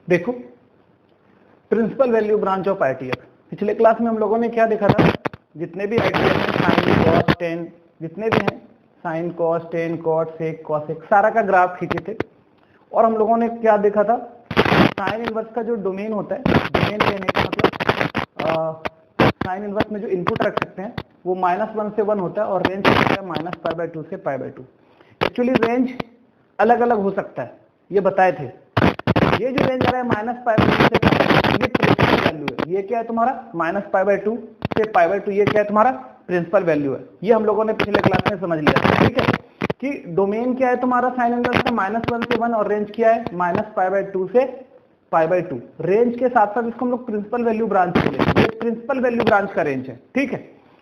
देखो principal value branch of ITF, पिछले class में हम लोगों ने क्या देखा था, जितने भी आईटीएफ हैं साइन कॉस टेन जितने भी हैं sine cos tan cot sec cosec सारा का ग्राफ खींचे थे। और हम लोगों ने क्या देखा था, साइन इनवर्स का जो डोमेन होता है, डोमेन लेने का मतलब साइन इनवर्स में जो इनपुट रख सकते हैं वो -1 से 1 होता है और रेंज होता है -π/2 से π/2। एक्चुअली रेंज अलग अलग हो सकता है, ये बताए थे। ये जो रेंज आ रहा है -π/2 से π/2 ये प्रिंसिपल वैल्यू है। ये क्या है तुम्हारा -π/2 से π/2, ये क्या है तुम्हारा प्रिंसिपल वैल्यू है। ये हम लोगों ने पिछले क्लास में समझ लिया था, ठीक है, कि डोमेन क्या है तुम्हारा साइन इनवर्स का -1 से 1 और रेंज क्या है -π/2 से π/2। रेंज के साथ साथ इसको हम लोग प्रिंसिपल वैल्यू ब्रांच बोलेंगे, ये प्रिंसिपल वैल्यू ब्रांच का रेंज है, ठीक है।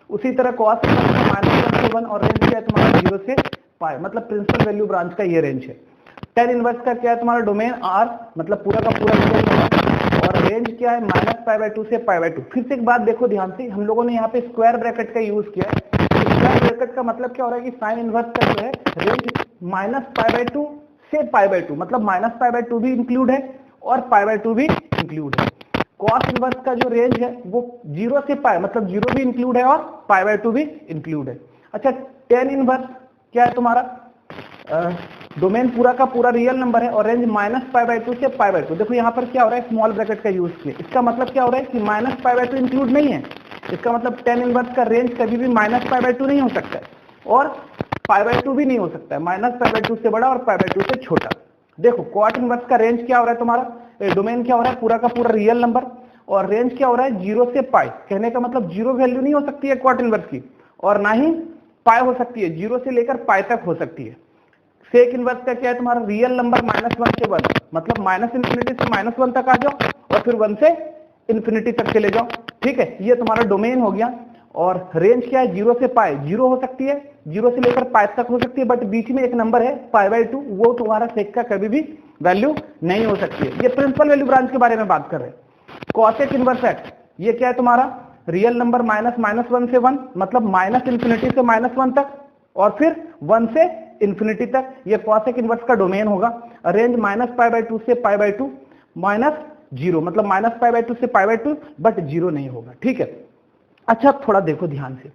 उसी तरह कॉस इनवर्स का -1 से 1 और रेंज क्या है तुम्हारा 0 से π, मतलब प्रिंसिपल वैल्यू ब्रांच का ये रेंज है। टेन इनवर्स का क्या है तुम्हारा डोमेन R, मतलब पूरा का पूरा और रेंज क्या है -π/2 से π/2। फिर से एक बात देखो ध्यान से, हम लोगों ने यहाँ पे स्क्वायर ब्रैकेट का यूज किया है। स्क्वायर ब्रैकेट का मतलब क्या हो रहा है कि साइन इनवर्स का जो है रेंज -π/2 से π/2, मतलब -π/2 भी इंक्लूड है और π/2 भी इंक्लूड है। कॉस इनवर्स का जो रेंज है वो 0 से π, मतलब 0 भी इंक्लूड है और π/2 भी इंक्लूड है। अच्छा, टेन इनवर्स क्या है तुम्हारा डोमेन पूरा का पूरा रियल नंबर है और रेंज -π/2 से π/2। देखो यहाँ पर क्या हो रहा है, स्मॉल ब्रैकेट का यूज किया। इसका मतलब क्या हो रहा है कि -π/2 इंक्लूड नहीं है। इसका मतलब टेन इनवर्स का रेंज कभी भी -π/2 नहीं हो सकता है और π/2 भी नहीं हो सकता है, -π/2 से बड़ा और π/2 से छोटा। देखो कॉट इनवर्स का रेंज क्या हो रहा है तुम्हारा, डोमेन क्या हो रहा है पूरा का पूरा रियल नंबर और रेंज क्या हो रहा है 0 से π। कहने का मतलब 0 वैल्यू नहीं हो सकती है कॉट इनवर्स की और ना ही π हो सकती है, 0 से लेकर π तक हो सकती है। सेक इनवर्स का क्या है तुम्हारा रियल नंबर -1 से 1, मतलब -∞ से -1 तक आ जाओ और फिर 1 से इंफिनिटी तक चले जाओ, ठीक है। ये तुम्हारा डोमेन हो गया। और रेंज क्या है 0 से π, 0 हो सकती है, 0 से लेकर π तक हो सकती है, बट बीच में एक नंबर है π/2, वो तुम्हारा सेक का कभी भी वैल्यू नहीं हो सकती है। ये प्रिंसिपल वैल्यू ब्रांच के बारे में बात कर रहे हैं। कॉसेक इनवर्स एक्स, ये क्या है तुम्हारा रियल नंबर -1 से 1, मतलब -∞ से -1 तक और फिर 1 से इंफिनिटी तक। ये कॉसेक इनवर्स का डोमेन होगा। रेंज -π/2 से π/2 -0, मतलब -π/2 से π/2 बट 0 नहीं होगा, ठीक है। अच्छा थोड़ा देखो ध्यान से,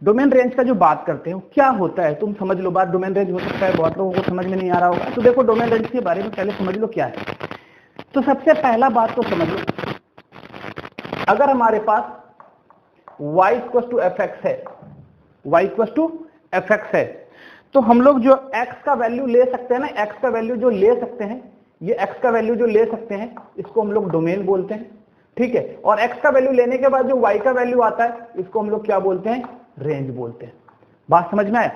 डोमेन रेंज का जो बात करते हैं क्या होता है, तुम समझ लो बात। डोमेन रेंज हो सकता है बहुत लोगों को समझ में नहीं आ रहा होगा, तो देखो डोमेन रेंज के बारे में पहले समझ लो क्या है। तो सबसे पहला बात तो समझ लो, अगर हमारे पास y = fx है, y = fx है, तो हम लोग जो x का वैल्यू ले सकते हैं ना, x का वैल्यू जो ले सकते हैं, ये x का वैल्यू जो ले सकते हैं इसको हम लोग डोमेन बोलते हैं, ठीक है। और x का वैल्यू लेने के बाद जो y का वैल्यू आता है इसको हम लोग क्या बोलते हैं, रेंज बोलते हैं। बात समझ में आए?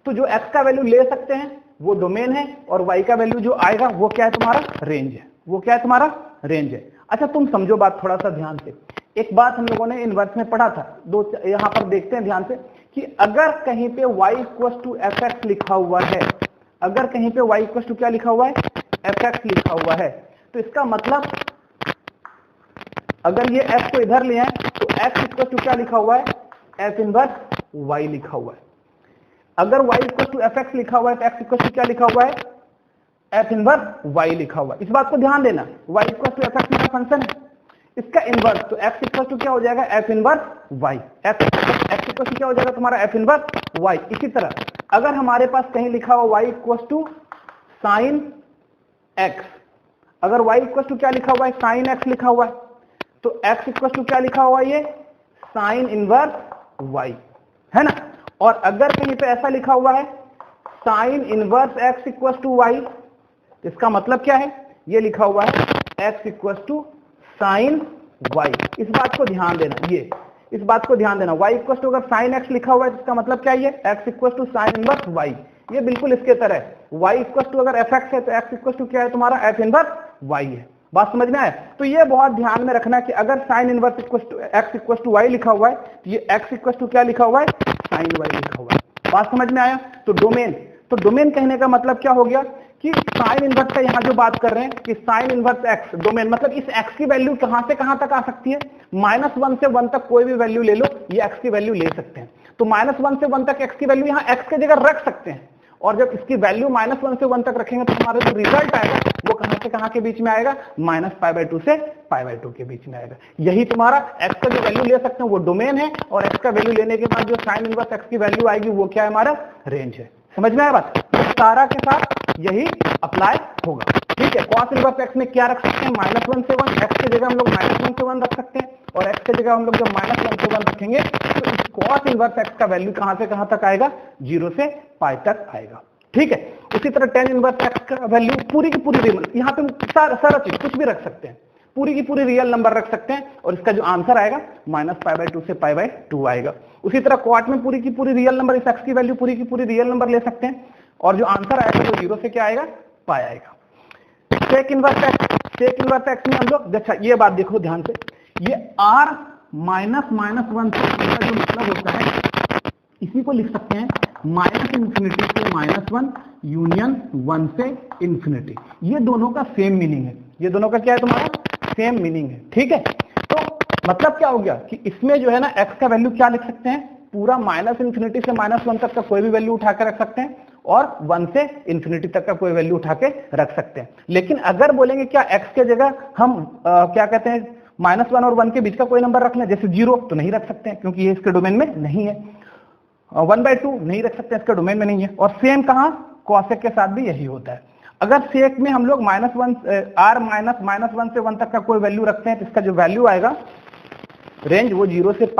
तो जो x का वैल्यू ले सकते हैं वो डोमेन है और y का वैल्यू जो आएगा वो क्या है तुम्हारा रेंज है, वो क्या है तुम्हारा रेंज है। अच्छा तुम समझो बात थोड़ा सा ध्यान से, एक बात हम लोगों ने इनवर्स में पढ़ा था, दो यहां पर देखते हैं ध्यान से कि अगर कहीं पे y = fx लिखा हुआ है, अगर कहीं पे y = क्या लिखा हुआ है, fx लिखा हुआ है, तो इसका मतलब अगर ये f को इधर ले आए तो x = क्या लिखा हुआ है, f इनवर्स y लिखा हुआ है। अगर y = fx लिखा हुआ है तो x = क्या लिखा हुआ है, f इनवर्स y लिखा हुआ है। इस बात को ध्यान देना, y = fx मेरा फंक्शन है, इसका इनवर्स, तो x = क्या हो जाएगा, f इनवर्स y। x = क्या हो जाएगा तुम्हारा, f इनवर्स y। इसी तरह अगर हमारे पास कहीं लिखा हुआ y = sin x, अगर y = क्या लिखा हुआ है, sin x लिखा हुआ है, तो x = क्या लिखा हुआ है, ये sin इनवर्स y है ना। और अगर कहीं पे ऐसा लिखा हुआ है sin इनवर्स x = y, इसका मतलब क्या है, ये लिखा हुआ है x = sin y। इस बात को ध्यान देना, ये इस बात को ध्यान देना, y = अगर sin x लिखा हुआ है तो इसका मतलब क्या है, x = sin इनवर्स y। ये बिल्कुल इसके तरह है, y = अगर fx है तो x = क्या है तुम्हारा, f इनवर्स y है। बात समझ में आया? तो ये बहुत ध्यान में रखना कि अगर sin इनवर्स x = y लिखा हुआ है तो ये x = क्या लिखा हुआ है, sin y लिखा हुआ है। बात समझ में आया? तो डोमेन कहने का मतलब क्या हो गया कि साइन इनवर्स का यहाँ जो बात कर रहे हैं कि साइन इनवर्स x डोमेन, मतलब इस x की वैल्यू कहां से कहां तक आ सकती है, -1 से 1 तक कोई भी वैल्यू ले लो, ये x की वैल्यू ले सकते हैं। तो -1 से 1 तक x की वैल्यू यहाँ x की जगह रख सकते हैं और जब इसकी वैल्यू -1 से 1 तक रखेंगे तो हमारा जो रिजल्ट आएगा वो कहां से कहां के बीच में आएगा, -π/2 से π/2 के बीच में आएगा। यही तुम्हारा x का जो वैल्यू ले सकते हैं वो डोमेन है, और x का वैल्यू लेने के बाद जो साइन इनवर्स x की वैल्यू आएगी वो क्या है, हमारा रेंज है। समझ में आया बात? तो सारा के साथ यही अप्लाई होगा। ठीक है, cos इनवर्स x में क्या रख सकते हैं, -1 से 1, x की जगह हम लोग -1 से 1 रख सकते हैं, और x की जगह हम लोग जब -1 से 1 रखेंगे तो इस cos इनवर्स x का वैल्यू कहां से कहां तक आएगा, 0 से π तक आएगा। ठीक है, उसी तरह tan इनवर्स x का वैल्यू पूरी की पूरी रियल, यहाँ पे सारा चीज कुछ भी रख सकते हैं, पूरी की पूरी रियल नंबर रख सकते हैं, और इसका जो आंसर आएगा -π/2 से π/2 आएगा। उसी तरह cot में पूरी की पूरी रियल नंबर, इस x की वैल्यू पूरी की पूरी रियल नंबर ले सकते हैं, और जो आंसर आएगा वो 0 से क्या आएगा, π आएगा। sec इनवर्स x में हम लोग, अच्छा ये बात देखो ध्यान से, ये r -1 से जो मतलब होता है इसी को लिख सकते हैं -∞ से -1 यूनियन 1 से इन्फिनिटी। ये दोनों का सेम मीनिंग है, ये दोनों का क्या है तुम्हारा, सेम मीनिंग है। ठीक है, तो मतलब क्या हो गया कि इसमें जो है ना x का वैल्यू क्या लिख सकते हैं, पूरा -∞ से -1 तक का कोई भी वैल्यू उठा के रख सकते हैं, और 1 से इन्फिनिटी तक का कोई वैल्यू उठा के रख सकते हैं। लेकिन अगर बोलेंगे क्या x के जगह हम क्या कहते हैं -1 और 1 के बीच का कोई नंबर रख लें, जैसे 0, तो नहीं रख सकते हैं क्योंकि ये इसके डोमेन में नहीं है। 1/2 नहीं रख सकते, इसके डोमेन में नहीं है। और सेम कहां, cosec के साथ भी यही होता है। अगर sec में हम लोग r -1 से 1 तक का कोई वैल्यू रखते हैं तो इसका जो वैल्यू आएगा रेंज वो 0 से π,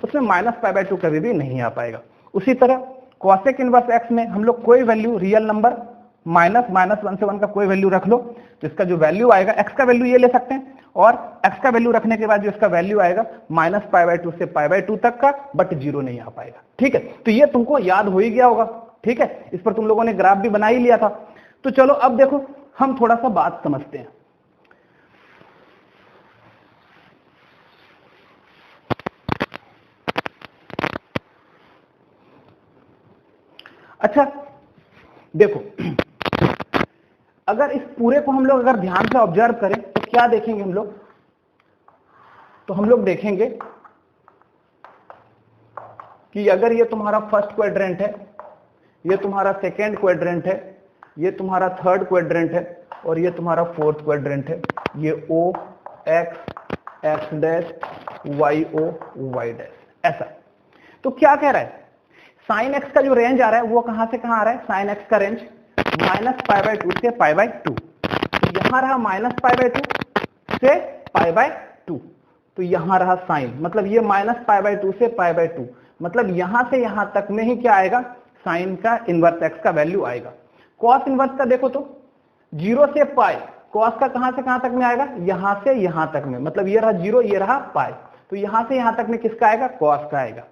उसमें -π/2 कभी भी नहीं आ पाएगा। उसी तरह cosec इनवर्स x में हम लोग कोई वैल्यू रियल नंबर -1 से 1 का कोई वैल्यू रख लो तो इसका जो वैल्यू आएगा, x का वैल्यू ये ले सकते हैं, और x का वैल्यू रखने के बाद जो इसका वैल्यू आएगा -π/2 से π/2 तक का, बट 0 नहीं आ पाएगा। ठीक है, तो ये तुमको याद हो ही गया होगा। ठीक है, इस पर तुम लोगों ने ग्राफ भी बना ही लिया था। तो चलो अब देखो हम थोड़ा सा बात समझते हैं। अच्छा देखो, अगर इस पूरे को हम लोग अगर ध्यान से ऑब्जर्व करें तो क्या देखेंगे हम लोग, तो हम लोग देखेंगे कि अगर ये तुम्हारा फर्स्ट क्वाड्रेंट है, ये तुम्हारा सेकेंड क्वाड्रेंट है, ये तुम्हारा थर्ड क्वाड्रेंट है, और ये तुम्हारा फोर्थ क्वाड्रेंट है, ये O x dash y O y dash, ऐसा। तो क्या कह रहा है, साइन x का जो रेंज आ रहा है वो कहां से कहां आ रहा है, साइन x का रेंज -π/2 से π/2। तो यहां रहा -π/2 से π/2, तो यहां रहा साइन, मतलब ये -π/2 से π/2, मतलब यहां से यहां तक में ही क्या आएगा, साइन का इनवर्स x का वैल्यू आएगा। कॉस इनवर्स का देखो तो 0 से π, कॉस का कहां से कहां तक में आएगा, यहां से यहां तक में, मतलब ये रहा 0, ये रहा π, तो यहां से यहां तक में किसका आएगा, कॉस का आएगा।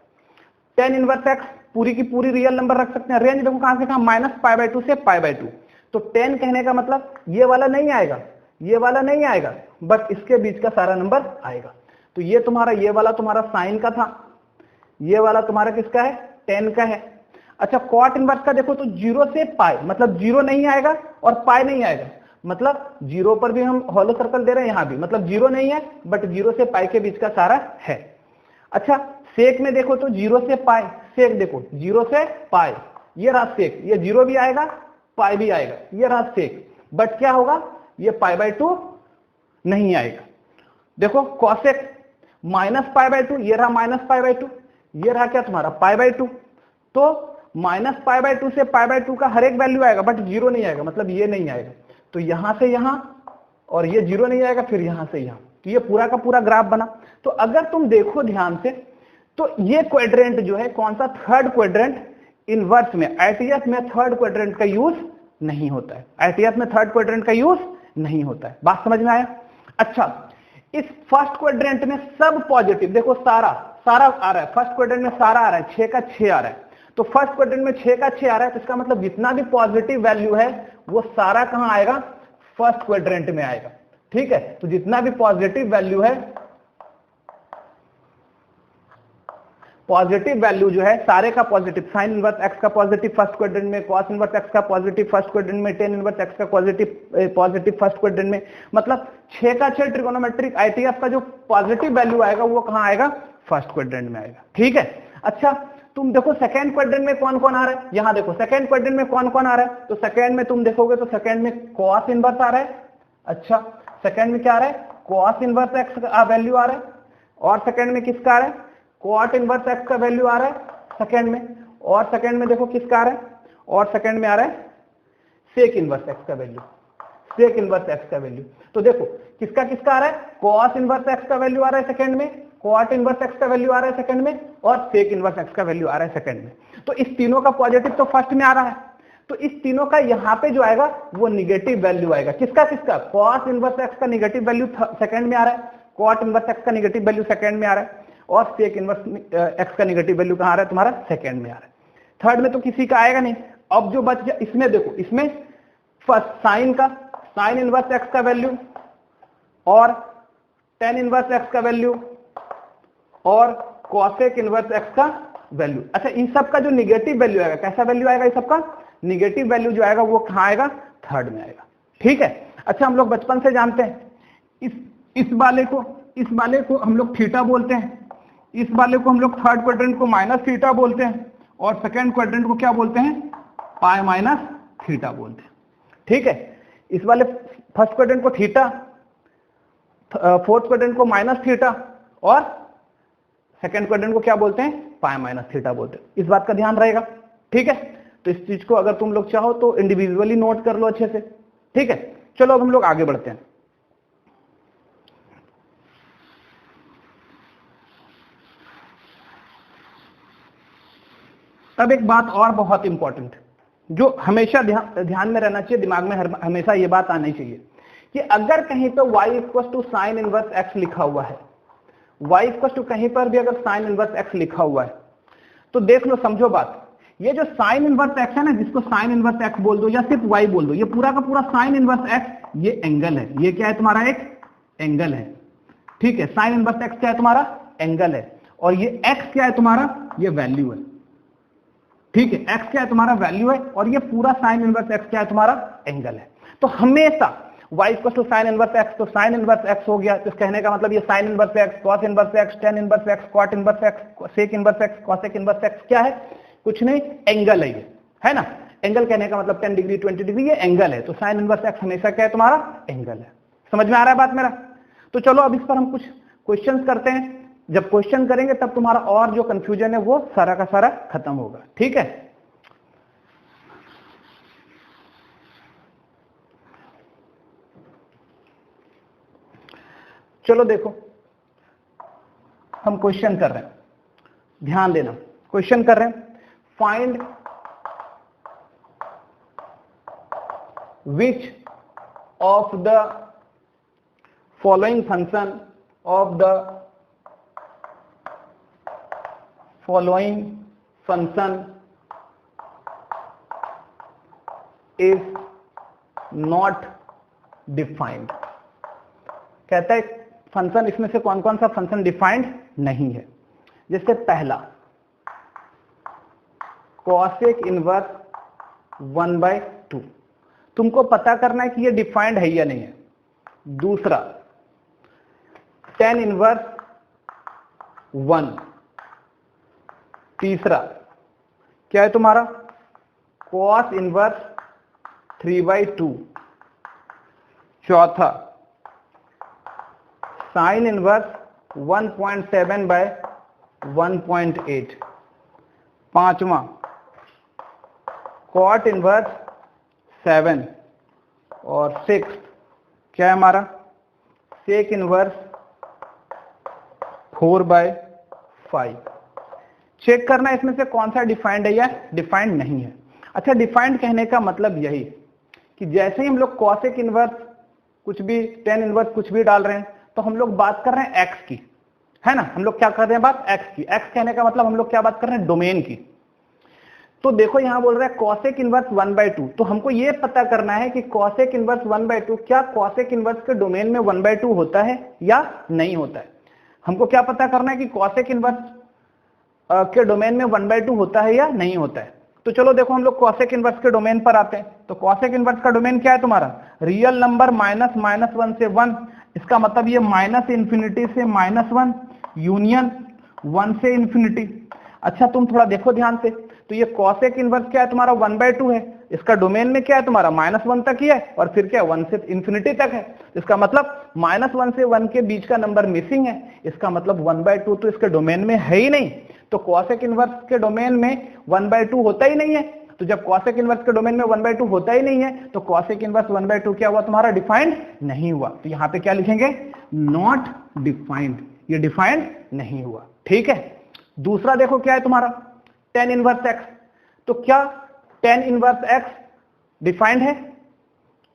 tan इनवर्स x पूरी की पूरी रियल नंबर रख सकते हैं, रेंज देखो कहां से कहां, -π/2 से π/2, तो tan कहने का मतलब ये वाला नहीं आएगा, ये वाला नहीं आएगा, बट इसके बीच का सारा नंबर आएगा। तो ये तुम्हारा, ये वाला तुम्हारा साइन का था, ये वाला तुम्हारा किसका है, tan का है। अच्छा cot इनवर्स का देखो तो 0 से π, मतलब 0 नहीं आएगा और π नहीं आएगा, मतलब 0 पर भी हम हॉलो सर्कल दे रहे हैं, यहां भी मतलब 0 नहीं है, बट 0 से π के बीच का सारा है। अच्छा सेक में देखो तो 0 से π, सेक देखो 0 से π, ये रहा सेक, ये 0 भी आएगा π भी आएगा, ये रहा सेक, बट क्या होगा, ये π/2 नहीं आएगा। देखो cosec -π/2, ये रहा -π/2, ये रहा क्या तुम्हारा π/2, तो -π/2 से π/2 का हर एक वैल्यू आएगा, बट 0 नहीं आएगा, मतलब ये नहीं आएगा। तो यहां से यहां, और ये 0 नहीं आएगा, फिर यहां से यहां, तो ये पूरा का पूरा ग्राफ बना। तो अगर तुम देखो ध्यान से तो ये क्वाड्रेंट जो है कौन सा, थर्ड क्वाड्रेंट, इनवर्स में आईटीएफ में थर्ड क्वाड्रेंट का यूज नहीं होता है, आईटीएफ में थर्ड क्वाड्रेंट का यूज नहीं होता है। बात समझ में आया? अच्छा इस फर्स्ट क्वाड्रेंट में सब पॉजिटिव, देखो सारा आ रहा है, फर्स्ट क्वाड्रेंट में सारा आ रहा है, 6 का 6 आ रहा है, तो फर्स्ट क्वाड्रेंट में 6 का 6 आ रहा है, तो इसका मतलब जितना भी पॉजिटिव वैल्यू है वो सारा कहां आएगा, फर्स्ट क्वाड्रेंट में आएगा। ठीक है, तो जितना भी पॉजिटिव वैल्यू है, पॉजिटिव वैल्यू जो है सारे का पॉजिटिव, साइन इनवर्स x का पॉजिटिव फर्स्ट क्वाड्रेंट में, कॉस इनवर्स x का पॉजिटिव फर्स्ट क्वाड्रेंट में, टेन इनवर्स x का पॉजिटिव फर्स्ट क्वाड्रेंट में, मतलब 6 का 6 ट्रिगोनोमेट्रिक आईटीएफ का जो पॉजिटिव वैल्यू आएगा वो कहां आएगा, फर्स्ट क्वाड्रेंट में आएगा। ठीक है, अच्छा तुम देखो सेकंड क्वाड्रेंट में कौन कौन आ रहा है, यहां देखो सेकंड क्वाड्रेंट में कौन कौन आ रहा है, तो सेकंड में तुम देखोगे तो सेकंड में कॉस इनवर्स आ रहा है। अच्छा, सेकंड में क्या आ रहा है, कॉस इनवर्स एक्स का वैल्यू आ रहा है, और सेकंड में किसका आ रहा है, कॉट इनवर्स एक्स का वैल्यू आ रहा है सेकंड में, और सेकंड में देखो किसका आ रहा है, और सेकंड में आ रहा है सेक इनवर्स एक्स का वैल्यू, सेक इनवर्स एक्स का वैल्यू। तो देखो किसका किसका आ रहा है, कॉस इनवर्स एक्स का वैल्यू आ रहा है सेकंड में, कॉट इनवर्स एक्स का वैल्यू आ रहा है सेकंड में, और सेक इनवर्स एक्स का वैल्यू आ रहा है सेकंड में। तो इस तीनों का पॉजिटिव तो फर्स्ट में आ रहा है, तो इस तीनों का यहां पे जो आएगा वो निगेटिव वैल्यू आएगा। किसका किसका, कॉस इनवर्स एक्स का निगेटिव वैल्यू सेकंड में आ रहा है, कॉट इनवर्स एक्स का निगेटिव वैल्यू सेकंड में आ रहा है, और सेक इनवर्स एक्स का निगेटिव वैल्यू कहां आ रहा है, तुम्हारा सेकंड में आ रहा है। थर्ड में तो किसी का आएगा नहीं। अब जो बच गया इसमें देखो, इसमें फर्स्ट साइन का, साइन इनवर्स एक्स का वैल्यू, और टेन इनवर्स एक्स का वैल्यू, और कॉसेक इनवर्स एक्स का वैल्यू। अच्छा, इन सब का जो निगेटिव वैल्यू आएगा, कैसा वैल्यू आएगा, इस सब का निगेटिव वैल्यू जो आएगा वो कहां आएगा, थर्ड में आएगा। ठीक है। अच्छा, हम लोग बचपन से जानते हैं इस वाले को हम लोग थीटा बोलते हैं, इस वाले को हम लोग थर्ड क्वाड्रेंट को माइनस थीटा बोलते हैं, और सेकंड क्वाड्रेंट को क्या बोलते हैं, पाई माइनस थीटा बोलते हैं। ठीक है, इस वाले फर्स्ट क्वाड्रेंट को थीटा, फोर्थ क्वाड्रेंट को माइनस थीटा, और सेकंड क्वाड्रेंट को क्या बोलते हैं, पाई माइनस थीटा बोलते हैं। इस बात का ध्यान रहेगा। ठीक है, तो इस चीज को अगर तुम लोग चाहो तो इंडिविजुअली नोट कर लो अच्छे से। ठीक है, चलो अब हम लोग आगे बढ़ते हैं। अब एक बात और बहुत इंपॉर्टेंट जो हमेशा ध्यान में रहना चाहिए, दिमाग में हमेशा ये बात आनी चाहिए कि अगर कहीं पर y equal to sine inverse x लिखा हुआ है, y इक्वल टू कहीं पर भी अगर साइन इनवर्स एक्स लिखा हुआ है, तो देख लो, समझो बात, ये जो साइन इनवर्स एक्स है ना, जिसको साइन इनवर्स एक्स बोल दो या सिर्फ y बोल दो, ये पूरा का पूरा साइन इनवर्स एक्स, ये एंगल है, ये क्या है तुम्हारा, एक एंगल है। ठीक है, साइन इनवर्स एक्स क्या है तुम्हारा, एंगल है, और ये x क्या है तुम्हारा, ये वैल्यू है। ठीक है, x क्या है तुम्हारा, वैल्यू है, और ये पूरा साइन इनवर्स x क्या है तुम्हारा, एंगल है। तो हमेशा y equal to sine inverse x, तो साइन इनवर्स x हो गया, तो कहने का मतलब ये sine inverse x, cos inverse x, tan inverse x, cot inverse x, sec inverse x, cosec inverse x क्या है, कुछ नहीं, एंगल है ये, है ना। एंगल कहने का मतलब 10 डिग्री 20 डिग्री, ये एंगल है, तो साइन इनवर्स x हमेशा क्या है तुम्हारा, एंगल है। समझ में आ रहा है बात मेरा। तो चलो अब इस पर हम कुछ क्वेश्चंस करते हैं, जब क्वेश्चन करेंगे तब तुम्हारा और जो कंफ्यूजन है वो सारा का सारा खत्म होगा। ठीक है, चलो देखो हम क्वेश्चन कर रहे हैं, ध्यान देना, क्वेश्चन कर रहे हैं, find which of the following function of the following function is not defined। कहता है फंक्शन, इसमें से कौन कौन सा फंक्शन डिफाइंड नहीं है। जैसे पहला कॉसेक इनवर्स 1/2, तुमको पता करना है कि ये डिफाइंड है या नहीं है। दूसरा टेन इनवर्स 1। तीसरा क्या है तुम्हारा, कॉस इनवर्स 3/2। चौथा साइन इनवर्स 1.7/1.8। पांचवा कॉट इनवर्स 7। और 6 क्या है हमारा, सेक इनवर्स 4/5। चेक करना इसमें से कौन सा डिफाइंड है या डिफाइंड नहीं है। अच्छा, डिफाइंड कहने का मतलब यही कि जैसे ही हम लोग कॉसेक इनवर्स कुछ भी, टेन इनवर्स कुछ भी डाल रहे हैं, तो हम लोग बात कर रहे हैं एक्स की, है ना। हम लोग क्या कर रहे हैं, बात एक्स की। एक्स कहने का मतलब हम लोग क्या बात कर रहे हैं, डोमेन की। तो देखो यहां बोल रहा है कॉसेक इनवर्स 1/2, तो हमको ये पता करना है कि कॉसेक इनवर्स 1/2 क्या कॉसेक इनवर्स के डोमेन में 1/2 होता है या नहीं होता है। हमको क्या पता करना है कि कॉसेक इनवर्स के डोमेन में 1/2 होता है या नहीं होता है। तो चलो देखो हम लोग कॉसेक इनवर्स के डोमेन पर आते हैं। तो कॉसेक इनवर्स का डोमेन क्या है तुम्हारा, रियल नंबर -1 से 1। इसका मतलब ये -∞ से -1 यूनियन 1 से इन्फिनिटी। अच्छा तुम थोड़ा देखो ध्यान से, तो ये कॉसेक इनवर्स क्या है तुम्हारा 1/2 है, इसका डोमेन में क्या है तुम्हारा -1 तक ही है, और फिर क्या 1 से इन्फिनिटी तक है। इसका मतलब -1 से 1 के बीच का नंबर मिसिंग है, इसका मतलब 1/2 तो इसके डोमेन में है ही नहीं। तो कॉसेक इनवर्स के डोमेन में 1/2 होता ही नहीं है। तो जब कॉसेक इनवर्स के डोमेन में 1/2 होता ही नहीं है, तो कॉसेक इनवर्स 1/2 क्या हुआ तुम्हारा, डिफाइंड नहीं हुआ। तो यहां पे क्या लिखेंगे, नॉट डिफाइंड, ये डिफाइंड नहीं हुआ। ठीक है, दूसरा देखो क्या है तुम्हारा tan इनवर्स x। तो क्या tan इनवर्स x डिफाइंड है?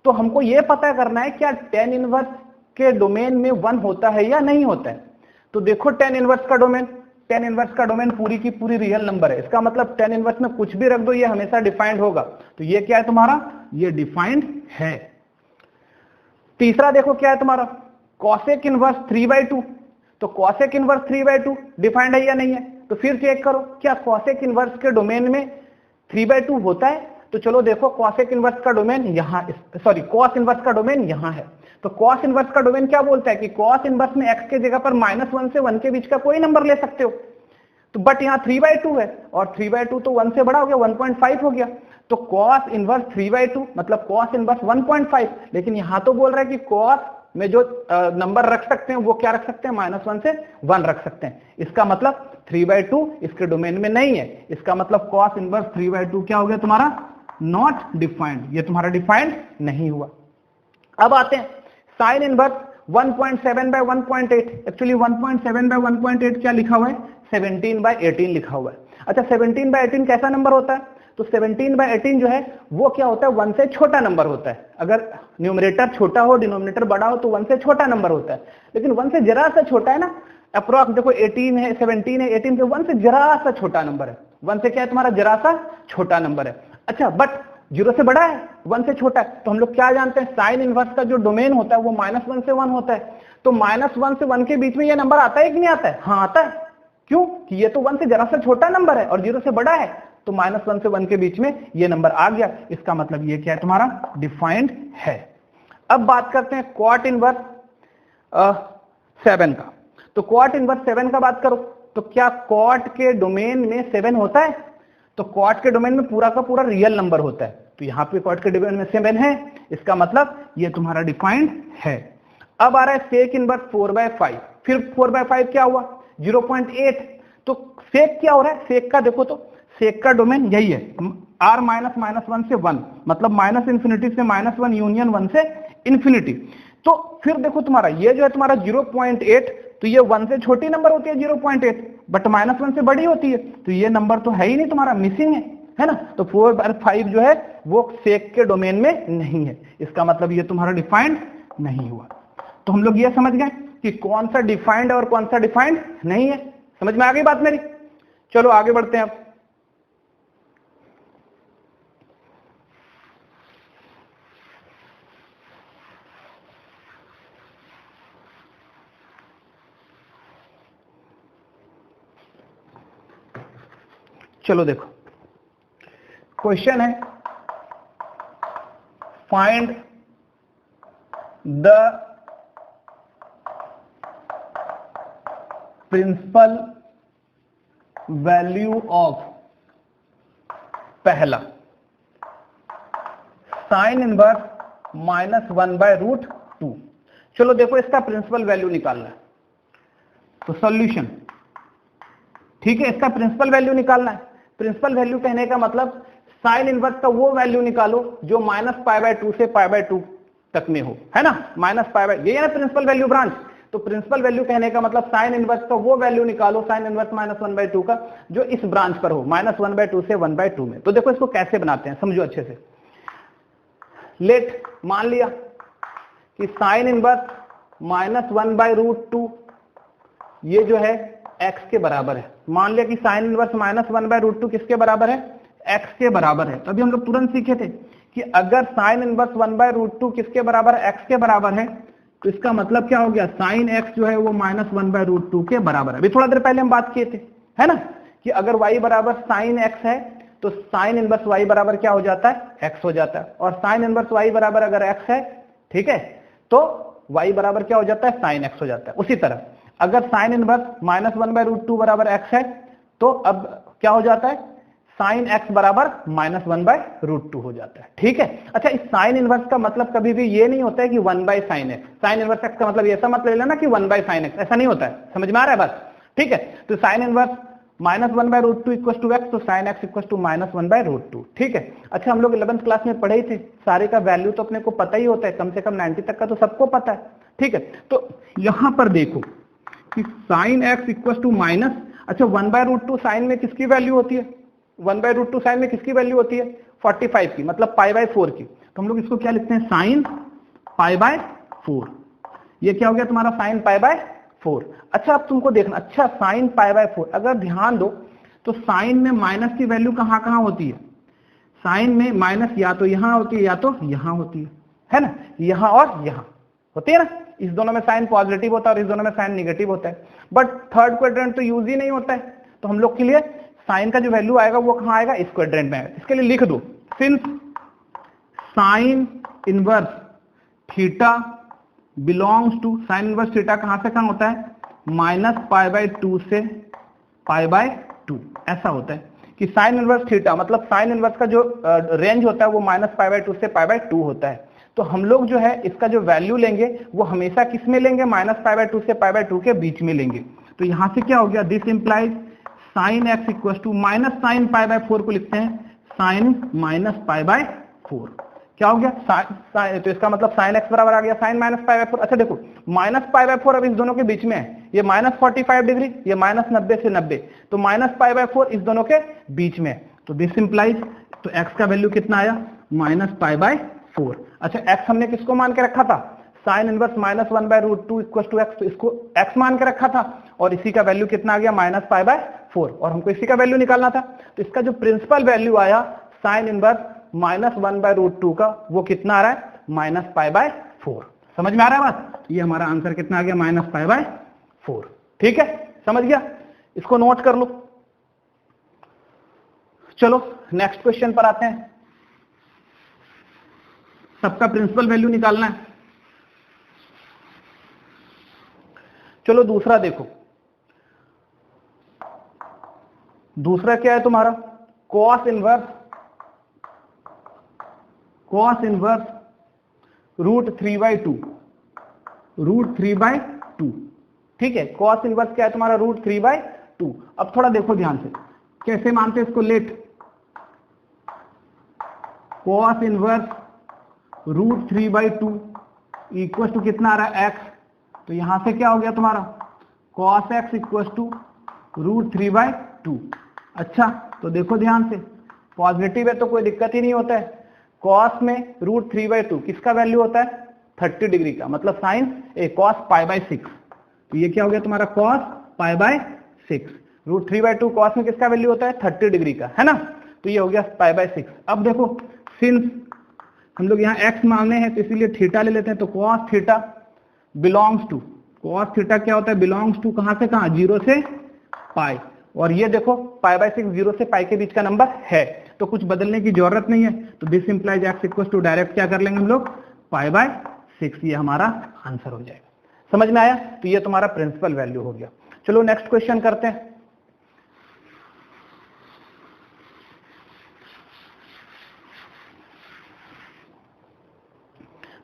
तो हमको यह पता करना है क्या tan इनवर्स के डोमेन में 1 होता है या नहीं होता है। तो देखो tan इनवर्स का डोमेन, tan इनवर्स का डोमेन पूरी की पूरी रियल नंबर है, इसका मतलब tan इनवर्स में कुछ भी रख दो ये हमेशा डिफाइंड होगा। तो ये क्या है तुम्हारा, ये डिफाइंड है। तीसरा देखो क्या है तुम्हारा cosec इनवर्स 3/2। तो cosec इनवर्स 3/2 डिफाइंड है या नहीं है? तो फिर चेक करो क्या cosec इनवर्स के डोमेन में 3/2 होता है। तो चलो देखो cosec इनवर्स का डोमेन यहां, सॉरी cos इनवर्स का डोमेन यहां है। तो cos इनवर्स का डोमेन क्या बोलता है कि cos इनवर्स में x के जगह पर -1 से 1 के बीच का कोई नंबर ले सकते हो। तो बट यहां 3/2 है, और 3/2 तो 1 से बड़ा हो गया, 1.5 हो गया। तो cos इनवर्स 3/2 मतलब cos इनवर्स 1.5, लेकिन यहां तो बोल रहा है कि cos में जो नंबर रख सकते हैं वो क्या रख सकते हैं, -1 से 1 रख सकते हैं। इसका मतलब 3/2 इसके डोमेन में नहीं है, इसका मतलब cos इनवर्स 3/2 क्या हो गया तुम्हारा, नॉट डिफाइंड, ये तुम्हारा डिफाइंड नहीं हुआ। अब आते हैं sin इनवर्स 1.7/1.8। एक्चुअली 1.7/1.8 क्या लिखा हुआ है, 17/18 लिखा हुआ है। अच्छा 17/18 कैसा नंबर होता है? तो 17/18 जो है वो क्या होता है, 1 से छोटा नंबर होता है। अगर न्यूमरेटर छोटा हो डिनोमिनेटर बड़ा हो तो 1 से छोटा नंबर होता है, लेकिन 1 से जरा सा छोटा है ना, अप्रोक्स देखो 18 है, 17 है, 18 से 1 से जरा सा छोटा नंबर है। 1 से क्या है तुम्हारा, जरा सा छोटा नंबर है। अच्छा बट 0 से बड़ा है, 1 से छोटा है। तो हम लोग क्या जानते हैं, साइन इनवर्स का जो डोमेन होता है वो -1 से 1 होता है। तो -1 से 1 के बीच में ये नंबर आता है कि नहीं आता है? हाँ आता है। क्यों कि ये तो 1 से जरा सा छोटा नंबर है और 0 से बड़ा है, तो -1 से 1 के बीच में ये नंबर आ गया। इसका मतलब ये क्या है तुम्हारा, डिफाइंड है। अब बात करते हैं कॉट इनवर्स 7 का। तो कॉट इनवर्स 7 का बात करो, तो क्या कॉट के डोमेन में 7 होता है? तो कॉट के डोमेन में पूरा का पूरा रियल नंबर होता है। तो यहां पे कॉट के डोमेन में 7 है, इसका मतलब ये तुम्हारा डिफाइंड है। अब आ रहा है सेक इनवर्स 4/5। फिर 4/5 क्या हुआ, 0.8। तो सेक क्या हो रहा है, सेक का देखो तो सेक का डोमेन यही है, r -1 से 1, मतलब -∞ से -1 यूनियन 1 से इन्फिनिटी। तो फिर देखो तुम्हारा ये जो है तुम्हारा 0.8, तो ये 1 से छोटी नंबर होती है 0.8, बट -1 से बड़ी होती है। तो ये नंबर तो है ही नहीं तुम्हारा, मिसिंग है ना। तो 4/5 जो है वो सेक के डोमेन में नहीं है, इसका मतलब ये तुम्हारा डिफाइंड नहीं हुआ। तो हम लोग ये समझ गए कि कौन सा डिफाइंड और कौन सा डिफाइंड नहीं है। समझ में आ गई बात मेरी? चलो आगे बढ़ते हैं। अब चलो देखो क्वेश्चन है, find the principal value of पहला साइन इनवर्स -1/√2। चलो देखो इसका प्रिंसिपल वैल्यू निकालना है, तो सॉल्यूशन, ठीक है, इसका प्रिंसिपल वैल्यू निकालना है। प्रिंसिपल वैल्यू कहने का मतलब साइन इनवर्स का वो वैल्यू निकालो जो -π/2 से π/2 तक में हो, है ना, -π/, ये है ना प्रिंसिपल वैल्यू ब्रांच। तो प्रिंसिपल वैल्यू कहने का मतलब साइन इनवर्स का वो वैल्यू निकालो, साइन इनवर्स -1/2 का, जो इस ब्रांच पर हो, -1/2 से 1/2 में। तो देखो इसको कैसे बनाते हैं, समझो अच्छे से। लेट मान लिया कि साइन इनवर्स -1/√2 ये जो है x के बराबर है। मान लिया कि साइन इनवर्स -1/√2 किसके बराबर है, x के बराबर है। तो अभी हम लोग तुरंत सीखे थे कि अगर साइन इनवर्स 1/√2 किसके बराबर है, x के बराबर है, तो इसका मतलब क्या हो गया, साइन x जो है वो -1/√2 के बराबर है। अभी थोड़ा देर पहले हम बात किए थे, है ना, कि अगर y बराबर साइन x है तो साइन इनवर्स y बराबर क्या हो जाता है, x हो जाता है। और साइन इनवर्स y बराबर अगर x है, ठीक है, तो y बराबर क्या हो जाता है, साइन x हो जाता है। उसी तरह अगर साइन इनवर्स -1/√2 बराबर x है तो अब क्या हो जाता है, साइन एक्स बराबर -1/√2 हो जाता है। ठीक है, अच्छा इस साइन इनवर्स का मतलब कभी भी ये नहीं होता है कि 1/sin x, sine inverse x का मतलब ऐसा मत ले लेना कि 1/sin x, ऐसा नहीं होता है, समझ में आ रहा है बात? ठीक है, तो sine inverse -1/√2 equal to x, तो साइन x इक्वल टू -1/√2। ठीक है, अच्छा हम लोग 11th क्लास में पढ़े ही थे, सारे का वैल्यू तो अपने को पता ही होता है, कम से कम 90 तक का तो सबको पता है। ठीक है, तो यहां पर देखो कि sine x equal to minus, अच्छा 1/√2 साइन में किसकी वैल्यू होती है, 1/√2 साइन में किसकी वैल्यू होती है, 45 की, मतलब π/4 की। तो हम लोग इसको क्या लिखते हैं, साइन π/4। ये क्या हो गया तुम्हारा, साइन π/4। अच्छा अब तुमको देखना, अच्छा साइन π/4, अगर ध्यान दो तो साइन में माइनस की वैल्यू कहां कहां होती है, साइन में माइनस या तो यहां होती है या तो यहां होती है ना, यहां और यहां होती है ना। इस दोनों में साइन पॉजिटिव होता है और इस दोनों में साइन निगेटिव होता है, बट थर्ड क्वाड्रेंट तो यूज ही नहीं होता है, तो हम लोग के लिए साइन का जो वैल्यू आएगा वो कहां आएगा, इस क्वाड्रेंट में आएगा। इसके लिए लिख दो, since sine inverse theta belongs to, sine inverse theta कहां से कहां होता है, -π/2 से π/2, ऐसा होता है कि साइन इनवर्स थीटा मतलब साइन इनवर्स का जो रेंज होता है वो -π/2 से π/2 होता है। तो हम लोग जो है इसका जो वैल्यू लेंगे वो हमेशा किस में लेंगे, -π/2 से π/2 के बीच में लेंगे। तो यहां से क्या हो गया, this implies sine x equal to minus sine π/4 को लिखते हैं साइन -π/4। क्या हो गया, तो इसका मतलब साइन एक्स बराबर आ गया साइन -π/4। अच्छा देखो -π/4 अब इस दोनों के बीच में है, ये -45 डिग्री, ये -90 से 90, तो -π/4 इस दोनों के बीच में है। तो दिस इंप्लाइज, तो x का वैल्यू कितना आया, -π/4। अच्छा x हमने किसको मान के रखा था, sine inverse -1/√2 equal to x, तो इसको x मान के रखा था और इसी का वैल्यू कितना आ गया, -π/4, और हमको इसी का वैल्यू निकालना था। तो इसका जो प्रिंसिपल वैल्यू आया साइन इनवर्स -1/√2 का, वो कितना आ रहा है, -π/4। समझ में आ रहा है बात, ये हमारा आंसर कितना आ गया, -π/4। ठीक है, समझ गया, इसको नोट कर लो। चलो नेक्स्ट क्वेश्चन पर आते हैं, सबका प्रिंसिपल वैल्यू निकालना है। चलो दूसरा देखो, दूसरा क्या है तुम्हारा, कॉस इनवर्स √3/2, √3/2। ठीक है, कॉस इनवर्स क्या है तुम्हारा, √3/2। अब थोड़ा देखो ध्यान से, कैसे मानते हैं इसको, let cos inverse √3/2 equal to कितना आ रहा है, x। तो यहां से क्या हो गया तुम्हारा, cos x इक्वल टू √3/2। अच्छा तो देखो ध्यान से, पॉजिटिव है तो कोई दिक्कत ही नहीं होता है, cos में √3/2 किसका वैल्यू होता है, 30 डिग्री का, मतलब साइन cos π/6। तो ये क्या हो गया तुम्हारा, cos π/6, √3/2 cos में किसका वैल्यू होता है, 30 डिग्री का, है ना, तो ये हो गया π/6। अब देखो सिंस हम लोग यहाँ x मानने हैं तो इसीलिए थीटा ले लेते हैं, तो cos theta belongs to, cos theta क्या होता है, बिलोंग्स टू कहां से कहां, 0 से पाई, और ये देखो π/6 0 से पाई के बीच का नंबर है, तो कुछ बदलने की जरूरत नहीं है। तो this implies x equal to direct क्या कर लेंगे हम लोग, π/6, ये हमारा आंसर हो जाएगा। समझ में आया, तो ये तुम्हारा प्रिंसिपल वैल्यू हो गया। चलो नेक्स्ट क्वेश्चन करते हैं।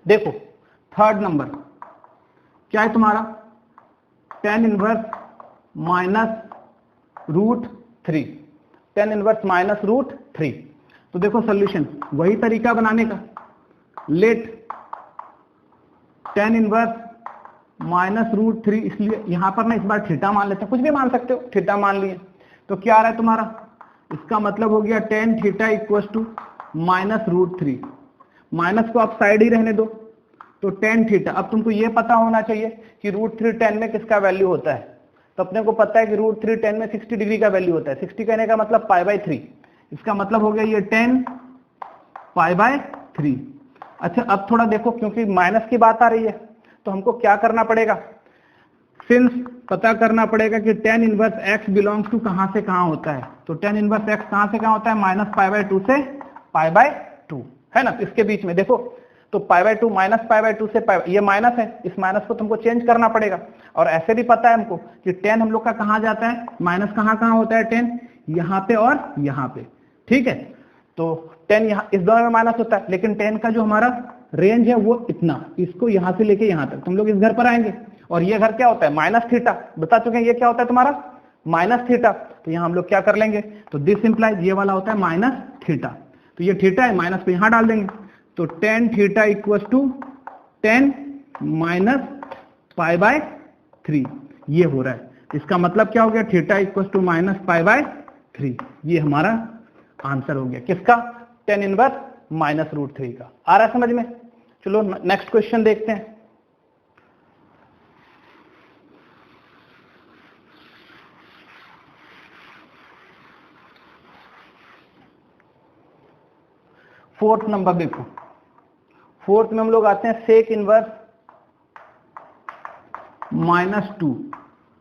देखो थर्ड नंबर क्या है तुम्हारा, tan इनवर्स -√3, tan इनवर्स -√3। तो देखो सॉल्यूशन, वही तरीका बनाने का, लेट tan इनवर्स -√3, इसलिए यहां पर ना इस बार थीटा मान लेते हैं, कुछ भी मान सकते हो, थीटा मान लिए, तो क्या आ रहा है तुम्हारा, इसका मतलब हो गया tan theta equal to -√3, minus को आप साइड ही रहने दो, तो tan थीटा। अब तुमको ये पता होना चाहिए कि √3 tan में किसका वैल्यू होता है, तो अपने को पता है कि √3 tan में 60 डिग्री का वैल्यू होता है, 60 कहने का मतलब π/3, इसका मतलब हो गया ये 10 π/3। अच्छा अब थोड़ा देखो, क्योंकि माइनस की बात आ रही है तो हमको क्या करना पड़ेगा, सिंस पता करना पड़ेगा कि tan inverse x belongs to कहां से कहां होता है, तो tan इनवर्स x कहां से कहां होता है, -π/2 से π/2, है ना। इसके बीच में देखो तो π/2 माइनस π/2 से ये माइनस है, इस माइनस को तुमको चेंज करना पड़ेगा। और ऐसे भी पता है हमको कि 10 हम लोग का कहाँ जाता है, माइनस कहाँ होता है 10, यहाँ पे और यहाँ पे, ठीक है। तो 10 यहाँ इस दोनों में माइनस होता है, लेकिन 10 का जो हमारा रेंज है वो इतना, इसको यहाँ से लेके यहाँ तक। तुम लोग इस घर पर आएंगे और ये घर क्या होता है माइनस थीटा, बता चुके हैं ये क्या होता है तुम्हारा माइनस थीटा। तो यहाँ हम लोग क्या कर लेंगे, तो दिस इंप्लाइज ये वाला होता है माइनस थीटा। तो ये थीटा है, माइनस पे यहाँ डाल देंगे, तो tan theta equals to 10 minus π/3 ये हो रहा है। इसका मतलब क्या हो गया, थीटा इक्वल्स टू माइनस π/3, ये हमारा आंसर हो गया किसका, tan इनवर्स माइनस √3 का। आ रहा है समझ में। चलो नेक्स्ट क्वेश्चन देखते हैं। फोर्थ नंबर देखो, फोर्थ में हम लोग आते हैं सेक इनवर्स -2।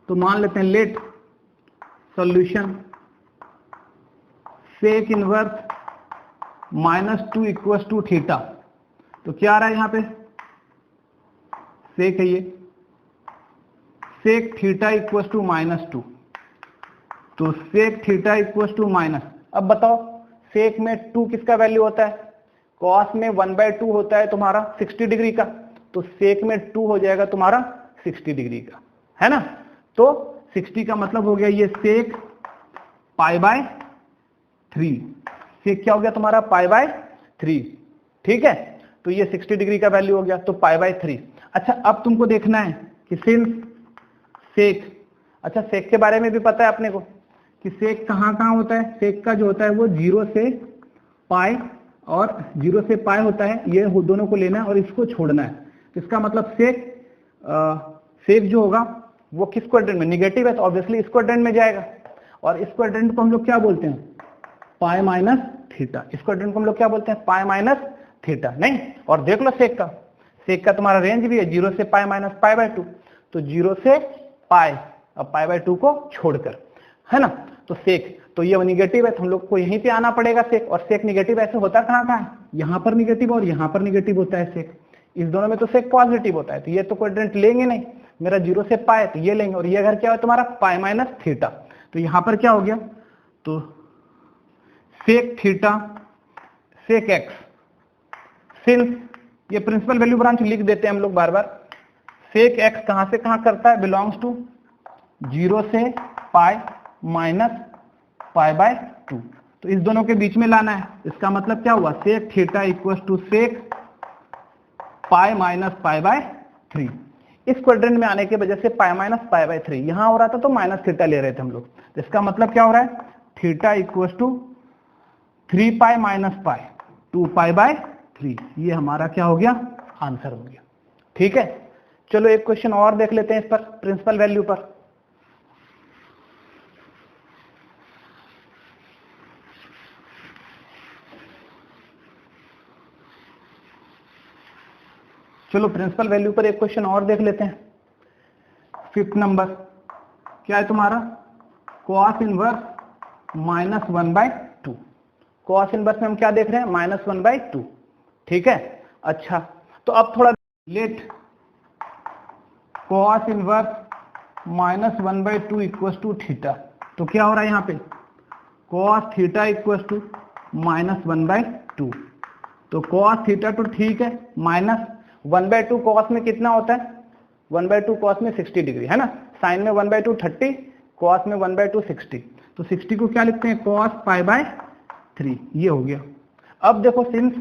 तो मान लेते हैं let solution sec inverse -2 equals to theta. तो क्या आ रहा है यहाँ पे, सेक है ये, सेक थीटा इक्वल्स टू -2। तो sec theta equals to minus, अब बताओ सेक में 2 किसका वैल्यू होता है, कॉस में 1/2 होता है तुम्हारा 60 डिग्री का, तो सेक में 2 हो जाएगा तुम्हारा 60 डिग्री का, है ना। तो 60 का मतलब हो गया ये सेक π/3, सेक क्या हो गया तुम्हारा π/3, ठीक है। तो ये 60 डिग्री का वैल्यू हो गया, तो π/3। अच्छा अब तुमको देखना है कि सिंस सेक, अच्छा सेक के बारे में भी पता है अपने को कि सेक कहाँ होता है, सेक का जो होता है वो 0 से पाई और 0 से पाई होता है, ये दोनों को लेना है और इसको छोड़ना है। इसका मतलब सेक जो होगा वो किस क्वाड्रेंट में, निगेटिव है तो ऑब्वियसली इस क्वाड्रेंट में जाएगा, और इस क्वाड्रेंट को हम लोग क्या बोलते हैं पाई माइनस थीटा। इस क्वाड्रेंट को हम लोग क्या बोलते हैं पाई माइनस थीटा, नहीं। और देख लो सेक का तुम्हारा रेंज भी है 0 से पाई माइनस π/2, तो 0 से पाई, अब π/2 को छोड़कर, है ना। तो सेक, तो ये निगेटिव है तो हम लोग को यहीं पे आना पड़ेगा सेक, और सेक निगेटिव ऐसे होता कहाँ है, यहाँ पर निगेटिव और यहाँ पर निगेटिव होता है सेक, इस दोनों में तो सेक पॉजिटिव होता है। तो ये तो क्वाड्रेंट लेंगे नहीं, मेरा 0 से पाई तो ये लेंगे, और ये अगर क्या है तुम्हारा पाई माइनस थीटा, तो यहाँ पर क्या हो गया, तो sec theta sec x, since ये प्रिंसिपल वैल्यू ब्रांच लिख देते हैं हम लोग बार बार, सेक एक्स कहाँ से कहाँ करता है, बिलोंग्स टू 0 से पाई माइनस π/2, तो इस दोनों के बीच में लाना है। इसका मतलब क्या हुआ, sec theta equals to sec pi minus π/3। इस क्वाड्रेंट में आने की वजह से पाई माइनस π/3 यहां हो रहा था तो माइनस थीटा ले रहे थे हम लोग, इसका मतलब क्या हो रहा है, theta equals to 3 pi minus pi 2 π/3, ये हमारा क्या हो गया, आंसर हो गया, ठीक है। चलो एक क्वेश्चन और देख लेते हैं इस पर, प्रिंसिपल वैल्यू पर। चलो प्रिंसिपल वैल्यू पर एक क्वेश्चन और देख लेते हैं। 5th नंबर क्या है तुम्हारा, कॉस इनवर्स -1/2। कॉस इनवर्स में हम क्या देख रहे हैं, -1/2, ठीक है। अच्छा तो अब थोड़ा let cos inverse -1/2 equals to theta. तो क्या हो रहा है यहाँ पे, कॉस थीटा इक्वल्स टू -1/2। तो कॉस थीटा तो ठीक है, माइनस 1/2 कॉस में कितना होता है, 1/2 कॉस में 60 डिग्री, है ना। साइन में 1/2 30, कॉस में 1/2 60, तो 60 को क्या लिखते हैं, कॉस π/3, ये हो गया। अब देखो since